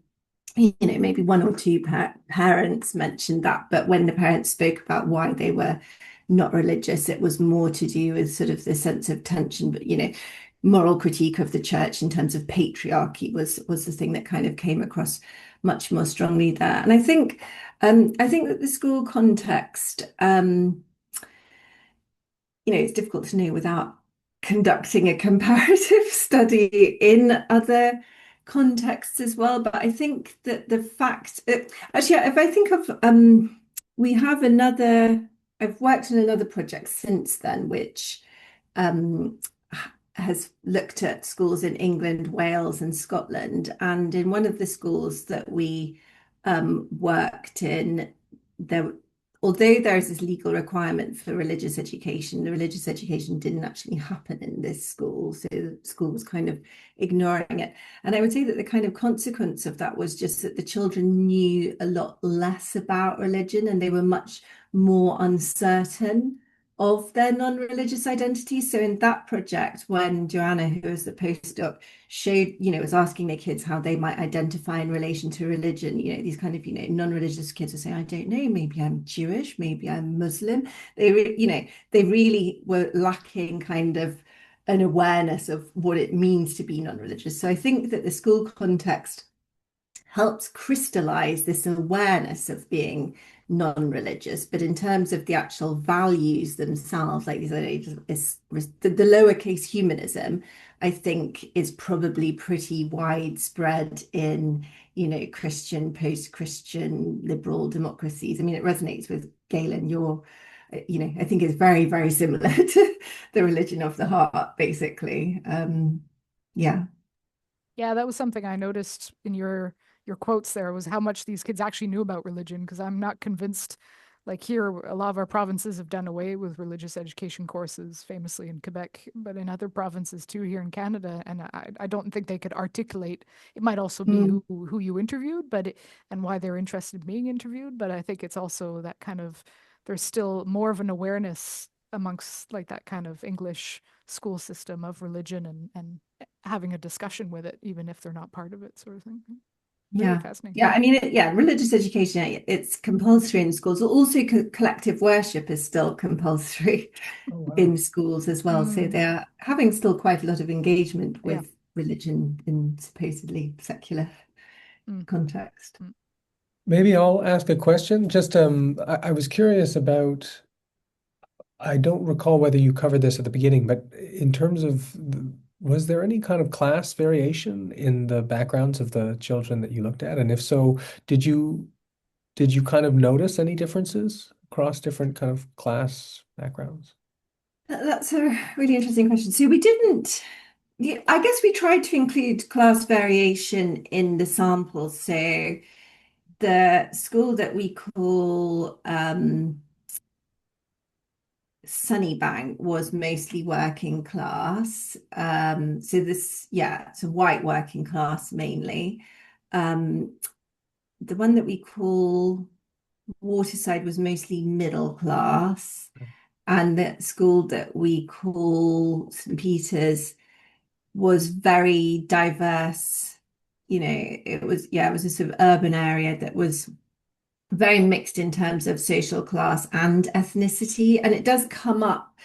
maybe one or two parents mentioned that, but when the parents spoke about why they were not religious, it was more to do with sort of the sense of tension, but moral critique of the church in terms of patriarchy was the thing that kind of came across much more strongly there. And I think that the school context, it's difficult to know without conducting a comparative study in other contexts as well. But I think that the fact, actually, if I think of, I've worked on another project since then, which has looked at schools in England, Wales, and Scotland. And in one of the schools that we worked in, although there is this legal requirement for religious education, the religious education didn't actually happen in this school. So the school was kind of ignoring it. And I would say that the kind of consequence of that was just that the children knew a lot less about religion and they were much more uncertain of their non-religious identities. So in that project, when Joanna, who was the postdoc, was asking the kids how they might identify in relation to religion, these kind of, non-religious kids would say, I don't know, maybe I'm Jewish, maybe I'm Muslim. They really were lacking kind of an awareness of what it means to be non-religious. So I think that the school context helps crystallize this awareness of being non-religious, but in terms of the actual values themselves, like the lowercase humanism, I think is probably pretty widespread in Christian, post-Christian, liberal democracies. I mean, it resonates with Galen, your I think is very, very similar to the religion of the heart, basically. Yeah. Yeah, that was something I noticed in your quotes there was how much these kids actually knew about religion, because I'm not convinced, like here, a lot of our provinces have done away with religious education courses, famously in Quebec, but in other provinces too here in Canada, and I don't think they could articulate. It might also be Mm. who you interviewed, but and why they're interested in being interviewed, but I think it's also that kind of there's still more of an awareness amongst like that kind of English school system of religion and having a discussion with it, even if they're not part of it, sort of thing. Really Yeah. fascinating. Yeah, I mean, yeah, religious education, it's compulsory in schools. Also, collective worship is still compulsory Oh, wow. in schools as well. So Mm, they're having still quite a lot of engagement yeah. with religion in supposedly secular Mm, context. mm. Maybe I'll ask a question. Just I was curious about, I don't recall whether you covered this at the beginning, but in terms of was there any kind of class variation in the backgrounds of the children that you looked at? And if so, did you kind of notice any differences across different kind of class backgrounds? That's a really interesting question. So we didn't, yeah, I guess we tried to include class variation in the samples. So the school that we call Sunnybank was mostly working class. So this, yeah, it's a white working class mainly. Um, the one that we call Waterside was mostly middle class. And the school that we call St. Peter's was very diverse. It was a sort of urban area that was very mixed in terms of social class and ethnicity. And it does come up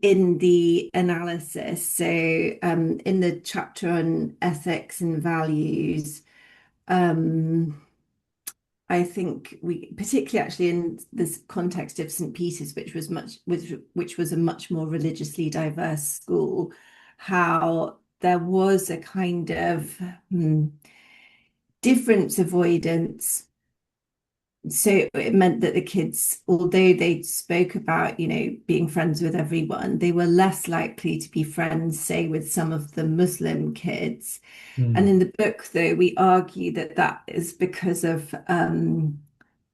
in the analysis. So, in the chapter on ethics and values, um, I think we, particularly actually in this context of St. Peter's, which was a much more religiously diverse school, how there was a kind of difference avoidance. So it meant that the kids, although they spoke about, being friends with everyone, they were less likely to be friends, say, with some of the Muslim kids. And Hmm. in the book, though, we argue that that is because of,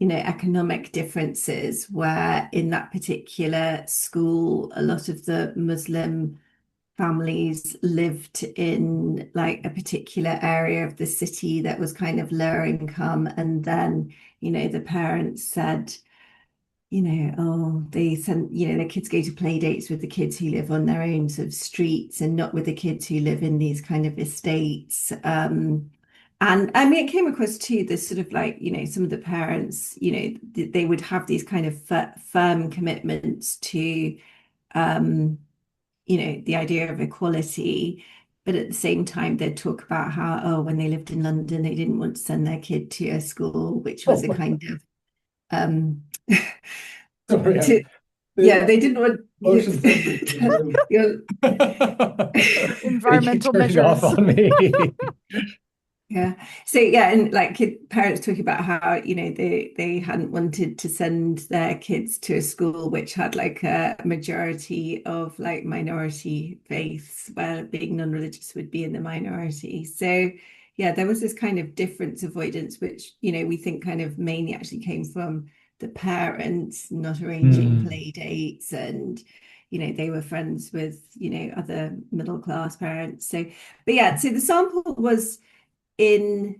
economic differences, where in that particular school, a lot of the Muslim families lived in like a particular area of the city that was kind of lower income. And then, the parents said, oh, they sent, their kids go to play dates with the kids who live on their own sort of streets and not with the kids who live in these kind of estates. And I mean, it came across too, this sort of like, some of the parents, they would have these kind of firm commitments to, um, the idea of equality. But at the same time, they'd talk about how, oh, when they lived in London, they didn't want to send their kid to a school, which was Oh, a kind of, um, sorry, to, yeah, the they didn't want you motion sensors are really you're, they keep Environmental turning off measures. on me. yeah. So yeah, and like parents talking about how, they hadn't wanted to send their kids to a school which had like a majority of like minority faiths, where being non-religious would be in the minority. So yeah, there was this kind of difference avoidance, which, we think kind of mainly actually came from the parents not arranging Hmm. play dates, and they were friends with, other middle class parents. So but yeah, so the sample was in,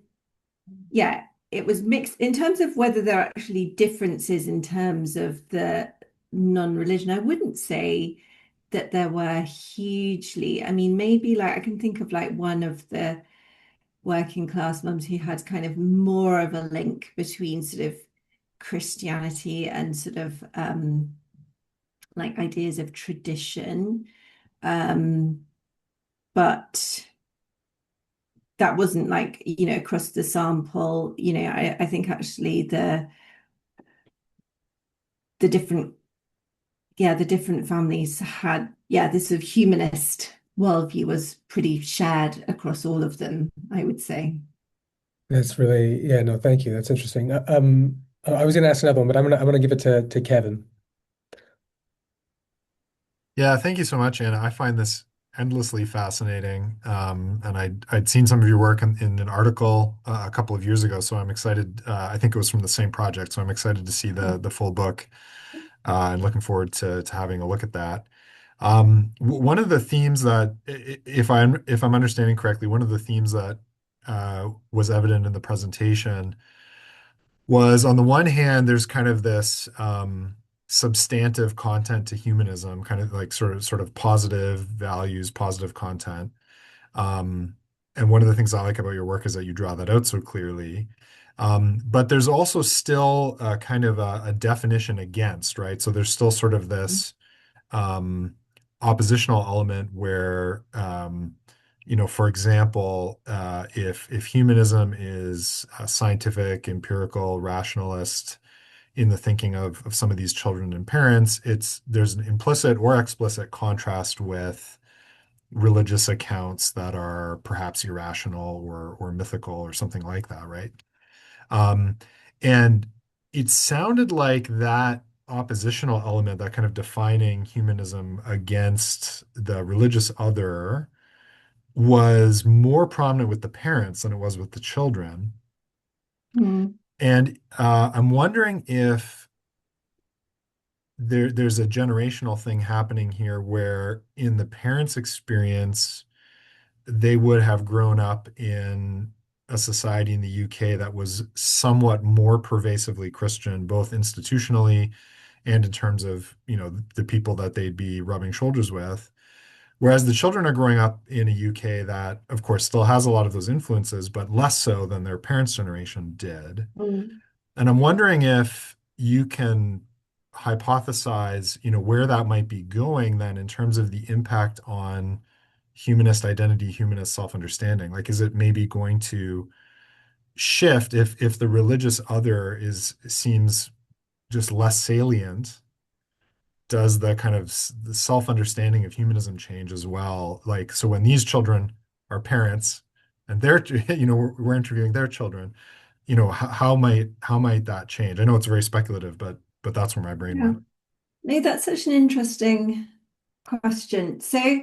yeah, it was mixed in terms of whether there are actually differences in terms of the non-religion. I wouldn't say that there were hugely. I mean, maybe like I can think of like one of the working class mums who had kind of more of a link between sort of Christianity and sort of like ideas of tradition. Um, but that wasn't like, across the sample. I think actually the different, yeah, the different families had, yeah, this sort of humanist worldview was pretty shared across all of them, I would say. That's really, yeah, no, thank you. That's interesting. I was going to ask another one, but I'm gonna give it to Kevin. Yeah, thank you so much, Anna. I find this endlessly fascinating. And I'd seen some of your work in an article a couple of years ago, so I'm excited. I think it was from the same project, so I'm excited to see the Mm. full book and looking forward to having a look at that. One of the themes that, if I'm understanding correctly, one of the themes that was evident in the presentation was on the one hand, there's kind of this substantive content to humanism, kind of like sort of positive values, positive content. Um, and one of the things I like about your work is that you draw that out so clearly. But there's also still kind of a definition against, right? So there's still sort of this um, oppositional element where, for example, if humanism is scientific, empirical, rationalist in the thinking of some of these children and parents, there's an implicit or explicit contrast with religious accounts that are perhaps irrational or mythical or something like that, right? Um, and it sounded like that oppositional element, that kind of defining humanism against the religious other, was more prominent with the parents than it was with the children. Mm. And I'm wondering if there's a generational thing happening here where, in the parents' experience, they would have grown up in a society in the UK that was somewhat more pervasively Christian, both institutionally and in terms of, the people that they'd be rubbing shoulders with. Whereas the children are growing up in a UK that, of course, still has a lot of those influences, but less so than their parents' generation did. Mm. And I'm wondering if you can hypothesize, where that might be going then in terms of the impact on humanist identity, humanist self-understanding. Like, is it maybe going to shift if the religious other is seems just less salient? Does the kind of the self-understanding of humanism change as well? Like, so when these children are parents and they're, we're interviewing their children, how might that change? I know it's very speculative, but that's where my brain Yeah. went. No, that's such an interesting question. So,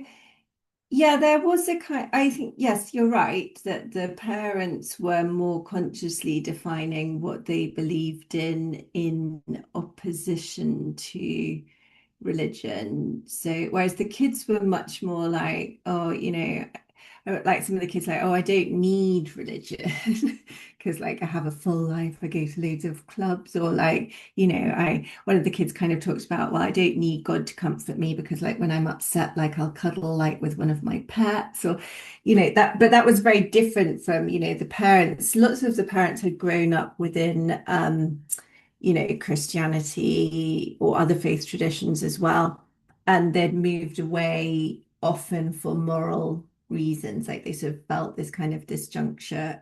yeah, there was a kind, I think, yes, you're right, that the parents were more consciously defining what they believed in opposition to religion. So, whereas the kids were much more like, oh, like some of the kids like, oh, I don't need religion because like I have a full life. I go to loads of clubs, or like, I one of the kids kind of talks about, well, I don't need God to comfort me because like when I'm upset, like I'll cuddle like with one of my pets, or that, but that was very different from, the parents. Lots of the parents had grown up within Christianity or other faith traditions as well. And they'd moved away often for moral reasons. Like they sort of felt this kind of disjuncture,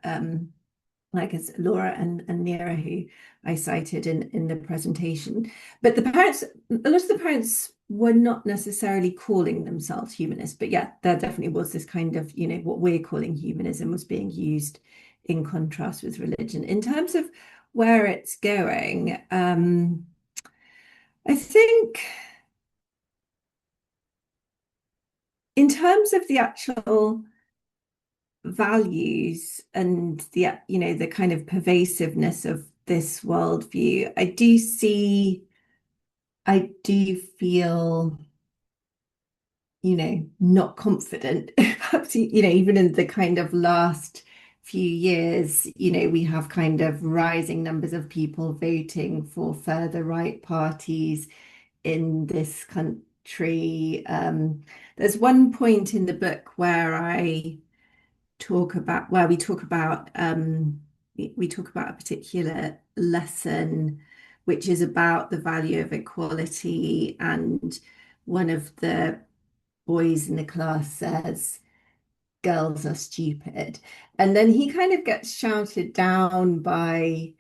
like as Laura and Nira, who I cited in the presentation. But a lot of the parents were not necessarily calling themselves humanists, but yeah, there definitely was this kind of, what we're calling humanism was being used in contrast with religion. In terms of where it's going, I think in terms of the actual values and the kind of pervasiveness of this worldview, I do feel, not confident. Perhaps, even in the kind of last few years, we have kind of rising numbers of people voting for further right parties in this country. There's one point in the book where we talk about a particular lesson which is about the value of equality, and one of the boys in the class says girls are stupid, and then he kind of gets shouted down by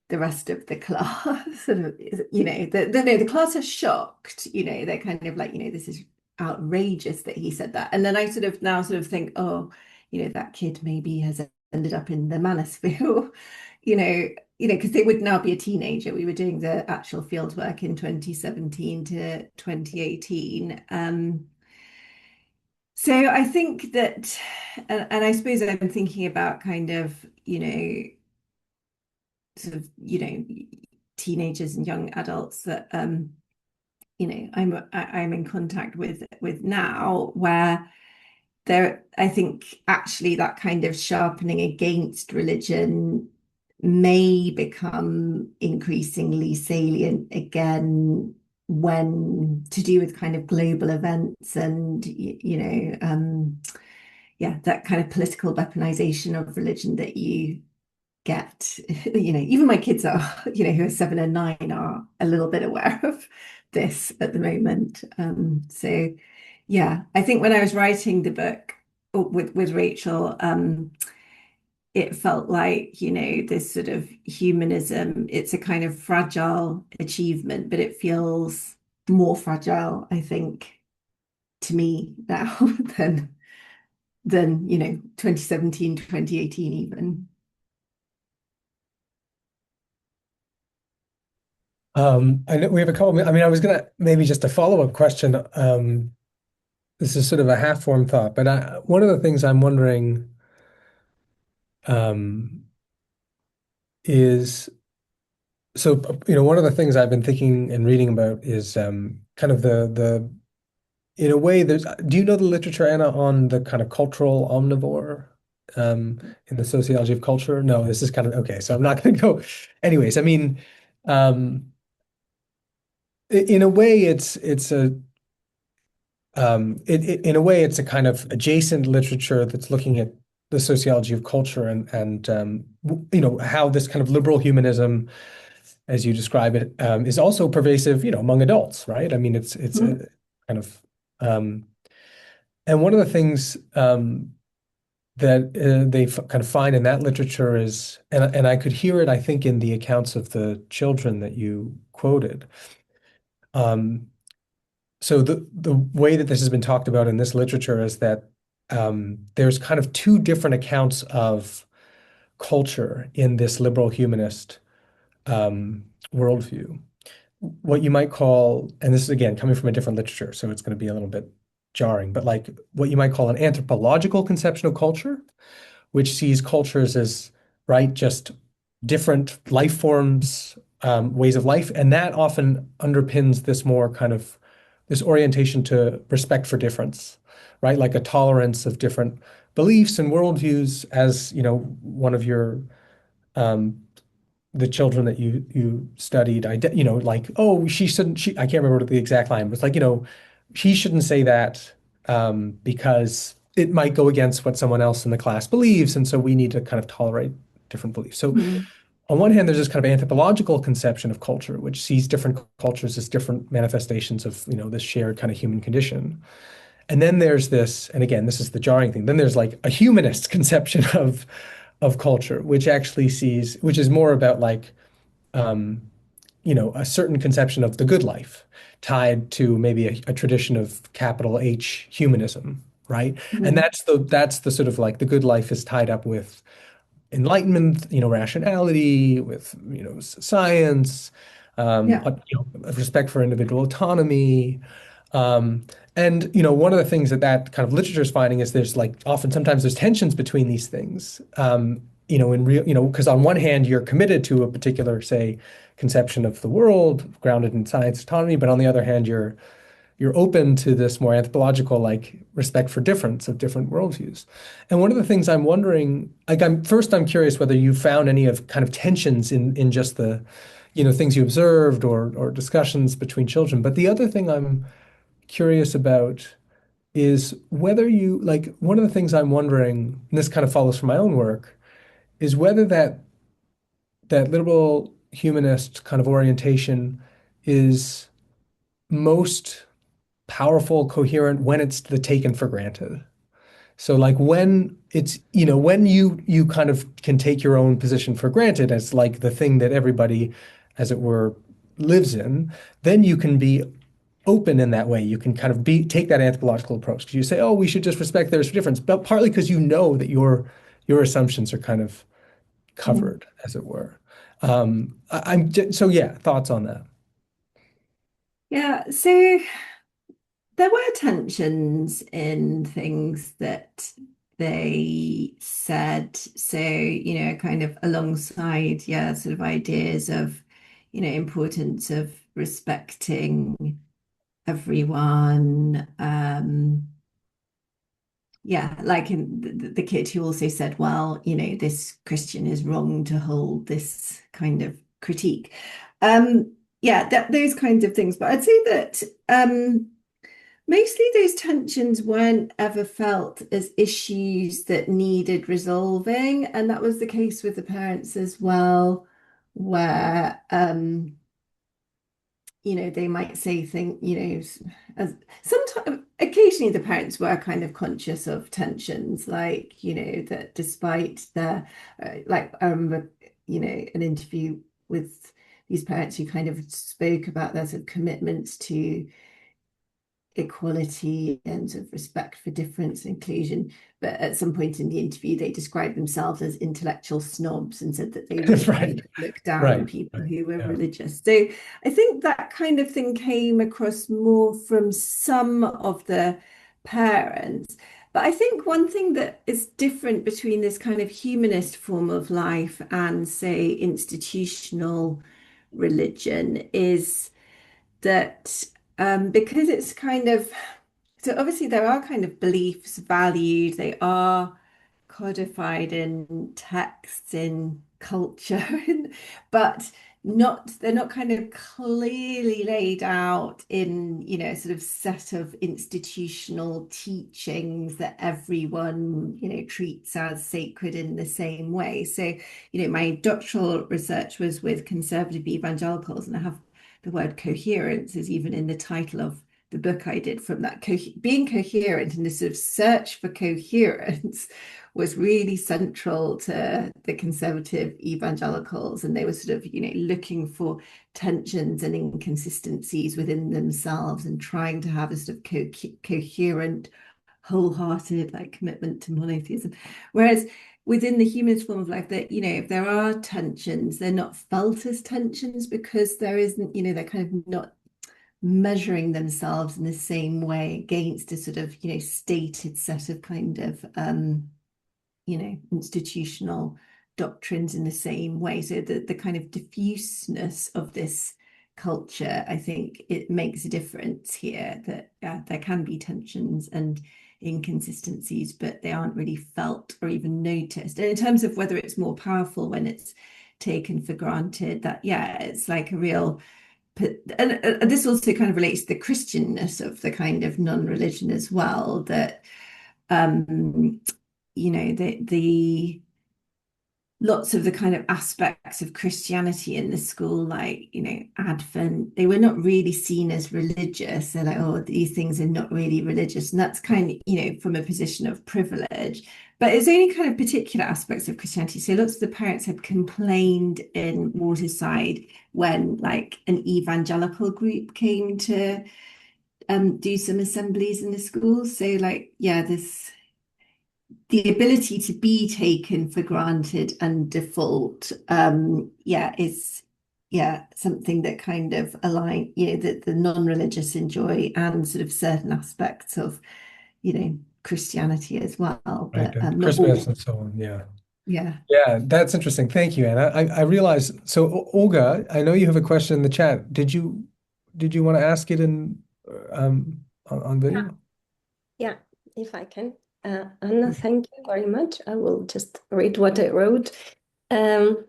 the rest of the class. Sort of, the class are shocked, they're kind of like, this is outrageous that he said that. And then I sort of think, oh, that kid maybe has ended up in the manosphere, you know. because they would now be a teenager. We were doing the actual field work in 2017 to 2018. So I think that, and I suppose I've been thinking about kind of, sort of, teenagers and young adults that, I'm in contact with now, where I think actually that kind of sharpening against religion may become increasingly salient again when to do with kind of global events and yeah, that kind of political weaponization of religion that you get. Even my kids are, who are 7 and 9, are a little bit aware of this at the moment. So yeah, I think when I was writing the book with Rachel, it felt like, this sort of humanism, it's a kind of fragile achievement, but it feels more fragile, I think, to me now than 2017, 2018 even. I know we have a couple. I mean, I was gonna maybe just a follow-up question. This is sort of a half-formed thought, but one of the things I'm wondering um, is so one of the things I've been thinking and reading about is kind of the in a way there's do you know the literature, Anna, on the kind of cultural omnivore in the sociology of culture? No, this is kind of okay, so I'm not going to go. Anyways, I mean, in a way, in a way it's a kind of adjacent literature that's looking at the sociology of culture and how this kind of liberal humanism, as you describe it, is also pervasive, among adults, right? I mean, it's Mhm. a kind of and one of the things that they kind of find in that literature is, and I could hear it, I think, in the accounts of the children that you quoted. Um, so the way that this has been talked about in this literature is that there's kind of two different accounts of culture in this liberal humanist worldview. What you might call, and this is again coming from a different literature, so it's going to be a little bit jarring, but like what you might call an anthropological conception of culture, which sees cultures as, right, just different life forms, ways of life, and that often underpins this more kind of this orientation to respect for difference, right? Like a tolerance of different beliefs and worldviews, as one of your um, the children that you studied, like, oh, she shouldn't, I can't remember what the exact line was, like, he shouldn't say that because it might go against what someone else in the class believes, and so we need to kind of tolerate different beliefs. So Mhm. on one hand, there's this kind of anthropological conception of culture, which sees different cultures as different manifestations of, this shared kind of human condition. And then there's this, and again, this is the jarring thing. Then there's like a humanist conception of culture, which actually sees, which is more about like um, a certain conception of the good life tied to maybe a tradition of capital H humanism, right? And Mhm. that's the sort of like the good life is tied up with enlightenment, rationality, with science, Yeah. respect for individual autonomy, and one of the things that kind of literature is finding is there's like often sometimes there's tensions between these things. In real, because on one hand you're committed to a particular, say, conception of the world grounded in science autonomy, but on the other hand you're open to this more anthropological, like respect for difference of different worldviews. And one of the things I'm wondering, like I'm curious whether you found any of kind of tensions in just the, things you observed or discussions between children. But the other thing I'm curious about is whether you like one of the things I'm wondering, and this kind of follows from my own work, is whether that liberal humanist kind of orientation is most powerful, coherent when it's the taken for granted. So like when it's, when you kind of can take your own position for granted as like the thing that everybody, as it were, lives in, then you can be open in that way. You can kind of take that anthropological approach because you say, oh, we should just respect their difference, but partly because you know that your assumptions are kind of Mhm. covered, as it were. So yeah, thoughts on that? Yeah, so there were tensions in things that they said. So, kind of alongside, yeah, sort of ideas of, importance of respecting everyone. Yeah, like in the kid who also said, well, this Christian is wrong to hold this kind of critique. Yeah, those kinds of things. But I'd say that mostly those tensions weren't ever felt as issues that needed resolving. And that was the case with the parents as well, where they might say things, as sometimes occasionally the parents were kind of conscious of tensions, like, that despite their, like I remember, an interview with these parents who kind of spoke about their sort of commitments to equality and sort of respect for difference and inclusion. But at some point in the interview, they described themselves as intellectual snobs and said that they would kind Right, of look down on right, people right. who were Yeah. religious. So I think that kind of thing came across more from some of the parents. But I think one thing that is different between this kind of humanist form of life and, say, institutional religion is that because it's kind of so obviously there are kind of beliefs, values, they are codified in texts, in culture, but they're not kind of clearly laid out in, sort of set of institutional teachings that everyone, treats as sacred in the same way. So, my doctoral research was with conservative evangelicals, and I have the word coherence is even in the title of the book I did. From that being coherent and this sort of search for coherence was really central to the conservative evangelicals, and they were sort of looking for tensions and inconsistencies within themselves and trying to have a sort of coherent, wholehearted like commitment to monotheism. Whereas within the humanist form of life, that if there are tensions, they're not felt as tensions because there isn't, they're kind of not measuring themselves in the same way against a sort of stated set of kind of institutional doctrines in the same way. So the kind of diffuseness of this culture, I think it makes a difference here, that there can be tensions and inconsistencies, but they aren't really felt or even noticed. And in terms of whether it's more powerful when it's taken for granted, that it's like a real and this also kind of relates to the Christianness of the kind of non-religion as well, that the lots of the kind of aspects of Christianity in the school, like, Advent, they were not really seen as religious. They're like, oh, these things are not really religious. And that's kind of, from a position of privilege. But it's only kind of particular aspects of Christianity. So lots of the parents had complained in Waterside when like an evangelical group came to do some assemblies in the school. So like, the ability to be taken for granted and default, is something that kind of align, that the non-religious enjoy, and sort of certain aspects of, Christianity as well, Right. but And not Christmas all. and so on. Yeah. Yeah. Yeah, that's interesting. Thank you, Anna. I realize. So, Olga, I know you have a question in the chat. Did you want to ask it in on Yeah, video? yeah, if I can. Anna, thank you very much. I will just read what I wrote. We're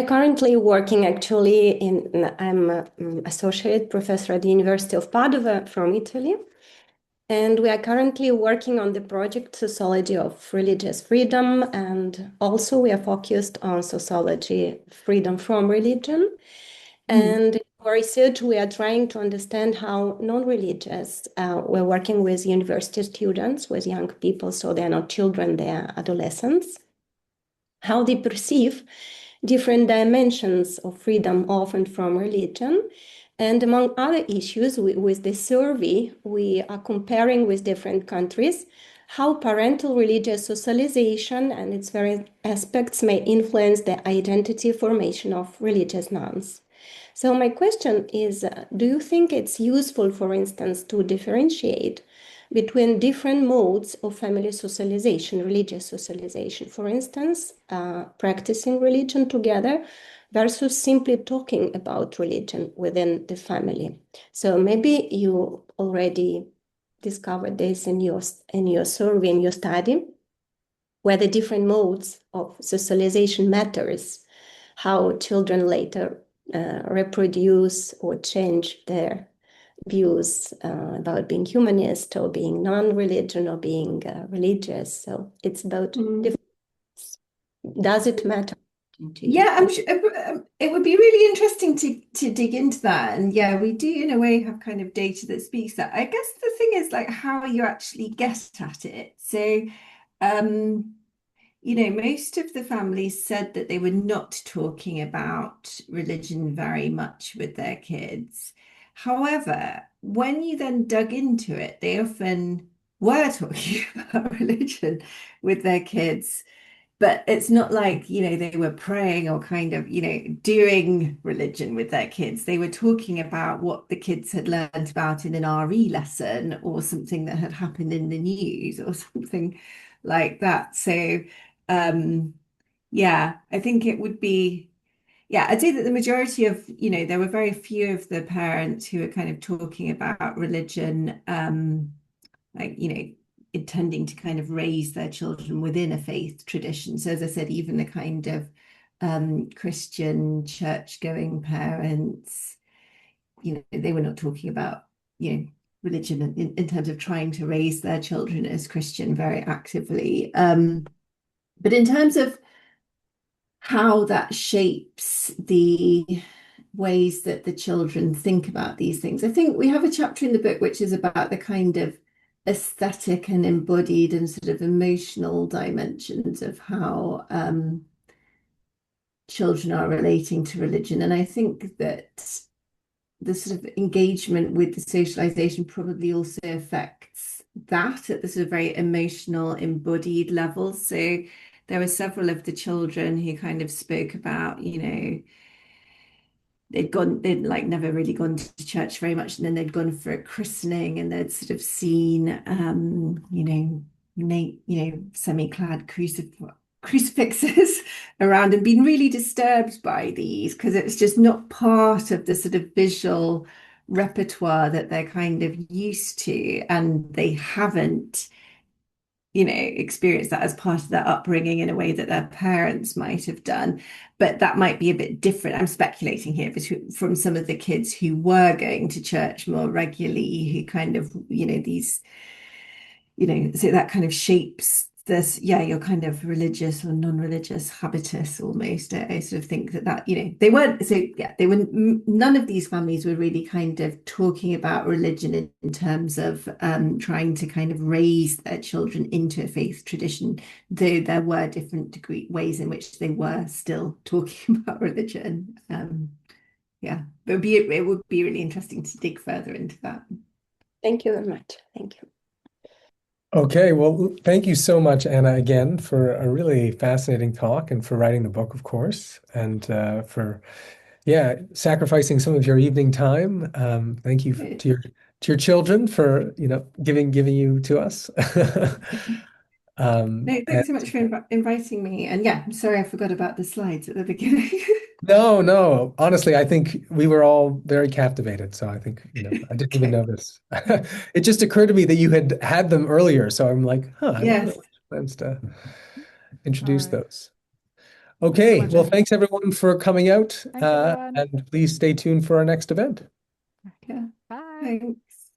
currently working actually I'm associate professor at the University of Padua from Italy. And we are currently working on the project Sociology of Religious Freedom. And also we are focused on sociology, freedom from religion. And in our research, we are trying to understand how non-religious, we're working with university students, with young people, so they're not children, they're adolescents, how they perceive different dimensions of freedom of and from religion. And among other issues, with this survey, we are comparing with different countries how parental religious socialization and its various aspects may influence the identity formation of religious nuns. So my question is, do you think it's useful, for instance, to differentiate between different modes of family socialization, religious socialization? For instance, practicing religion together versus simply talking about religion within the family. So maybe you already discovered this in your survey, in your study, where the different modes of socialization matters, how children later reproduce or change their views about being humanist or being non-religion or being religious. So it's about difference. Does it matter to you? Yeah, I'm sure it would be really interesting to dig into that. And yeah, we do in a way have kind of data that speaks that. I guess the thing is like how you actually get at it. So, most of the families said that they were not talking about religion very much with their kids. However, when you then dug into it, they often were talking about religion with their kids. But it's not like, they were praying or kind of, doing religion with their kids. They were talking about what the kids had learned about in an RE lesson or something that had happened in the news or something like that. So, yeah, I think it would be, yeah, I'd say that the majority of, there were very few of the parents who were kind of talking about religion, like, intending to kind of raise their children within a faith tradition. So as I said, even the kind of Christian church-going parents, they were not talking about, religion in terms of trying to raise their children as Christian very actively. But in terms of how that shapes the ways that the children think about these things, I think we have a chapter in the book which is about the kind of aesthetic and embodied and sort of emotional dimensions of how children are relating to religion. And I think that the sort of engagement with the socialization probably also affects that at the sort of very emotional, embodied level. So there were several of the children who kind of spoke about, they'd like never really gone to church very much, and then they'd gone for a christening and they'd sort of seen semi-clad crucifixes around and been really disturbed by these because it's just not part of the sort of visual repertoire that they're kind of used to, and they haven't experience that as part of their upbringing in a way that their parents might have done. But that might be a bit different. I'm speculating here from some of the kids who were going to church more regularly, who kind of, these, so that kind of shapes this, your kind of religious or non-religious habitus almost. I sort of think that, they weren't, so yeah, they were, none of these families were really kind of talking about religion in terms of trying to kind of raise their children into a faith tradition, though there were different ways in which they were still talking about religion. Yeah, but it would be really interesting to dig further into that. Thank you very much. Thank you. Okay, well, thank you so much, Anna, again, for a really fascinating talk and for writing the book, of course, and for, yeah, sacrificing some of your evening time. Thank you to your children for, giving you to us. No, thanks so much for inviting me. And yeah, I'm sorry I forgot about the slides at the beginning. No. Honestly, I think we were all very captivated. So I think, I didn't even Okay. notice. It just occurred to me that you had them earlier. So I'm like, I wonder Yes. what plans to introduce All right. those. Okay. much, Well, Anna. thanks everyone for coming out. Thanks, everyone. And please stay tuned for our next event. Yeah. Bye. Thanks.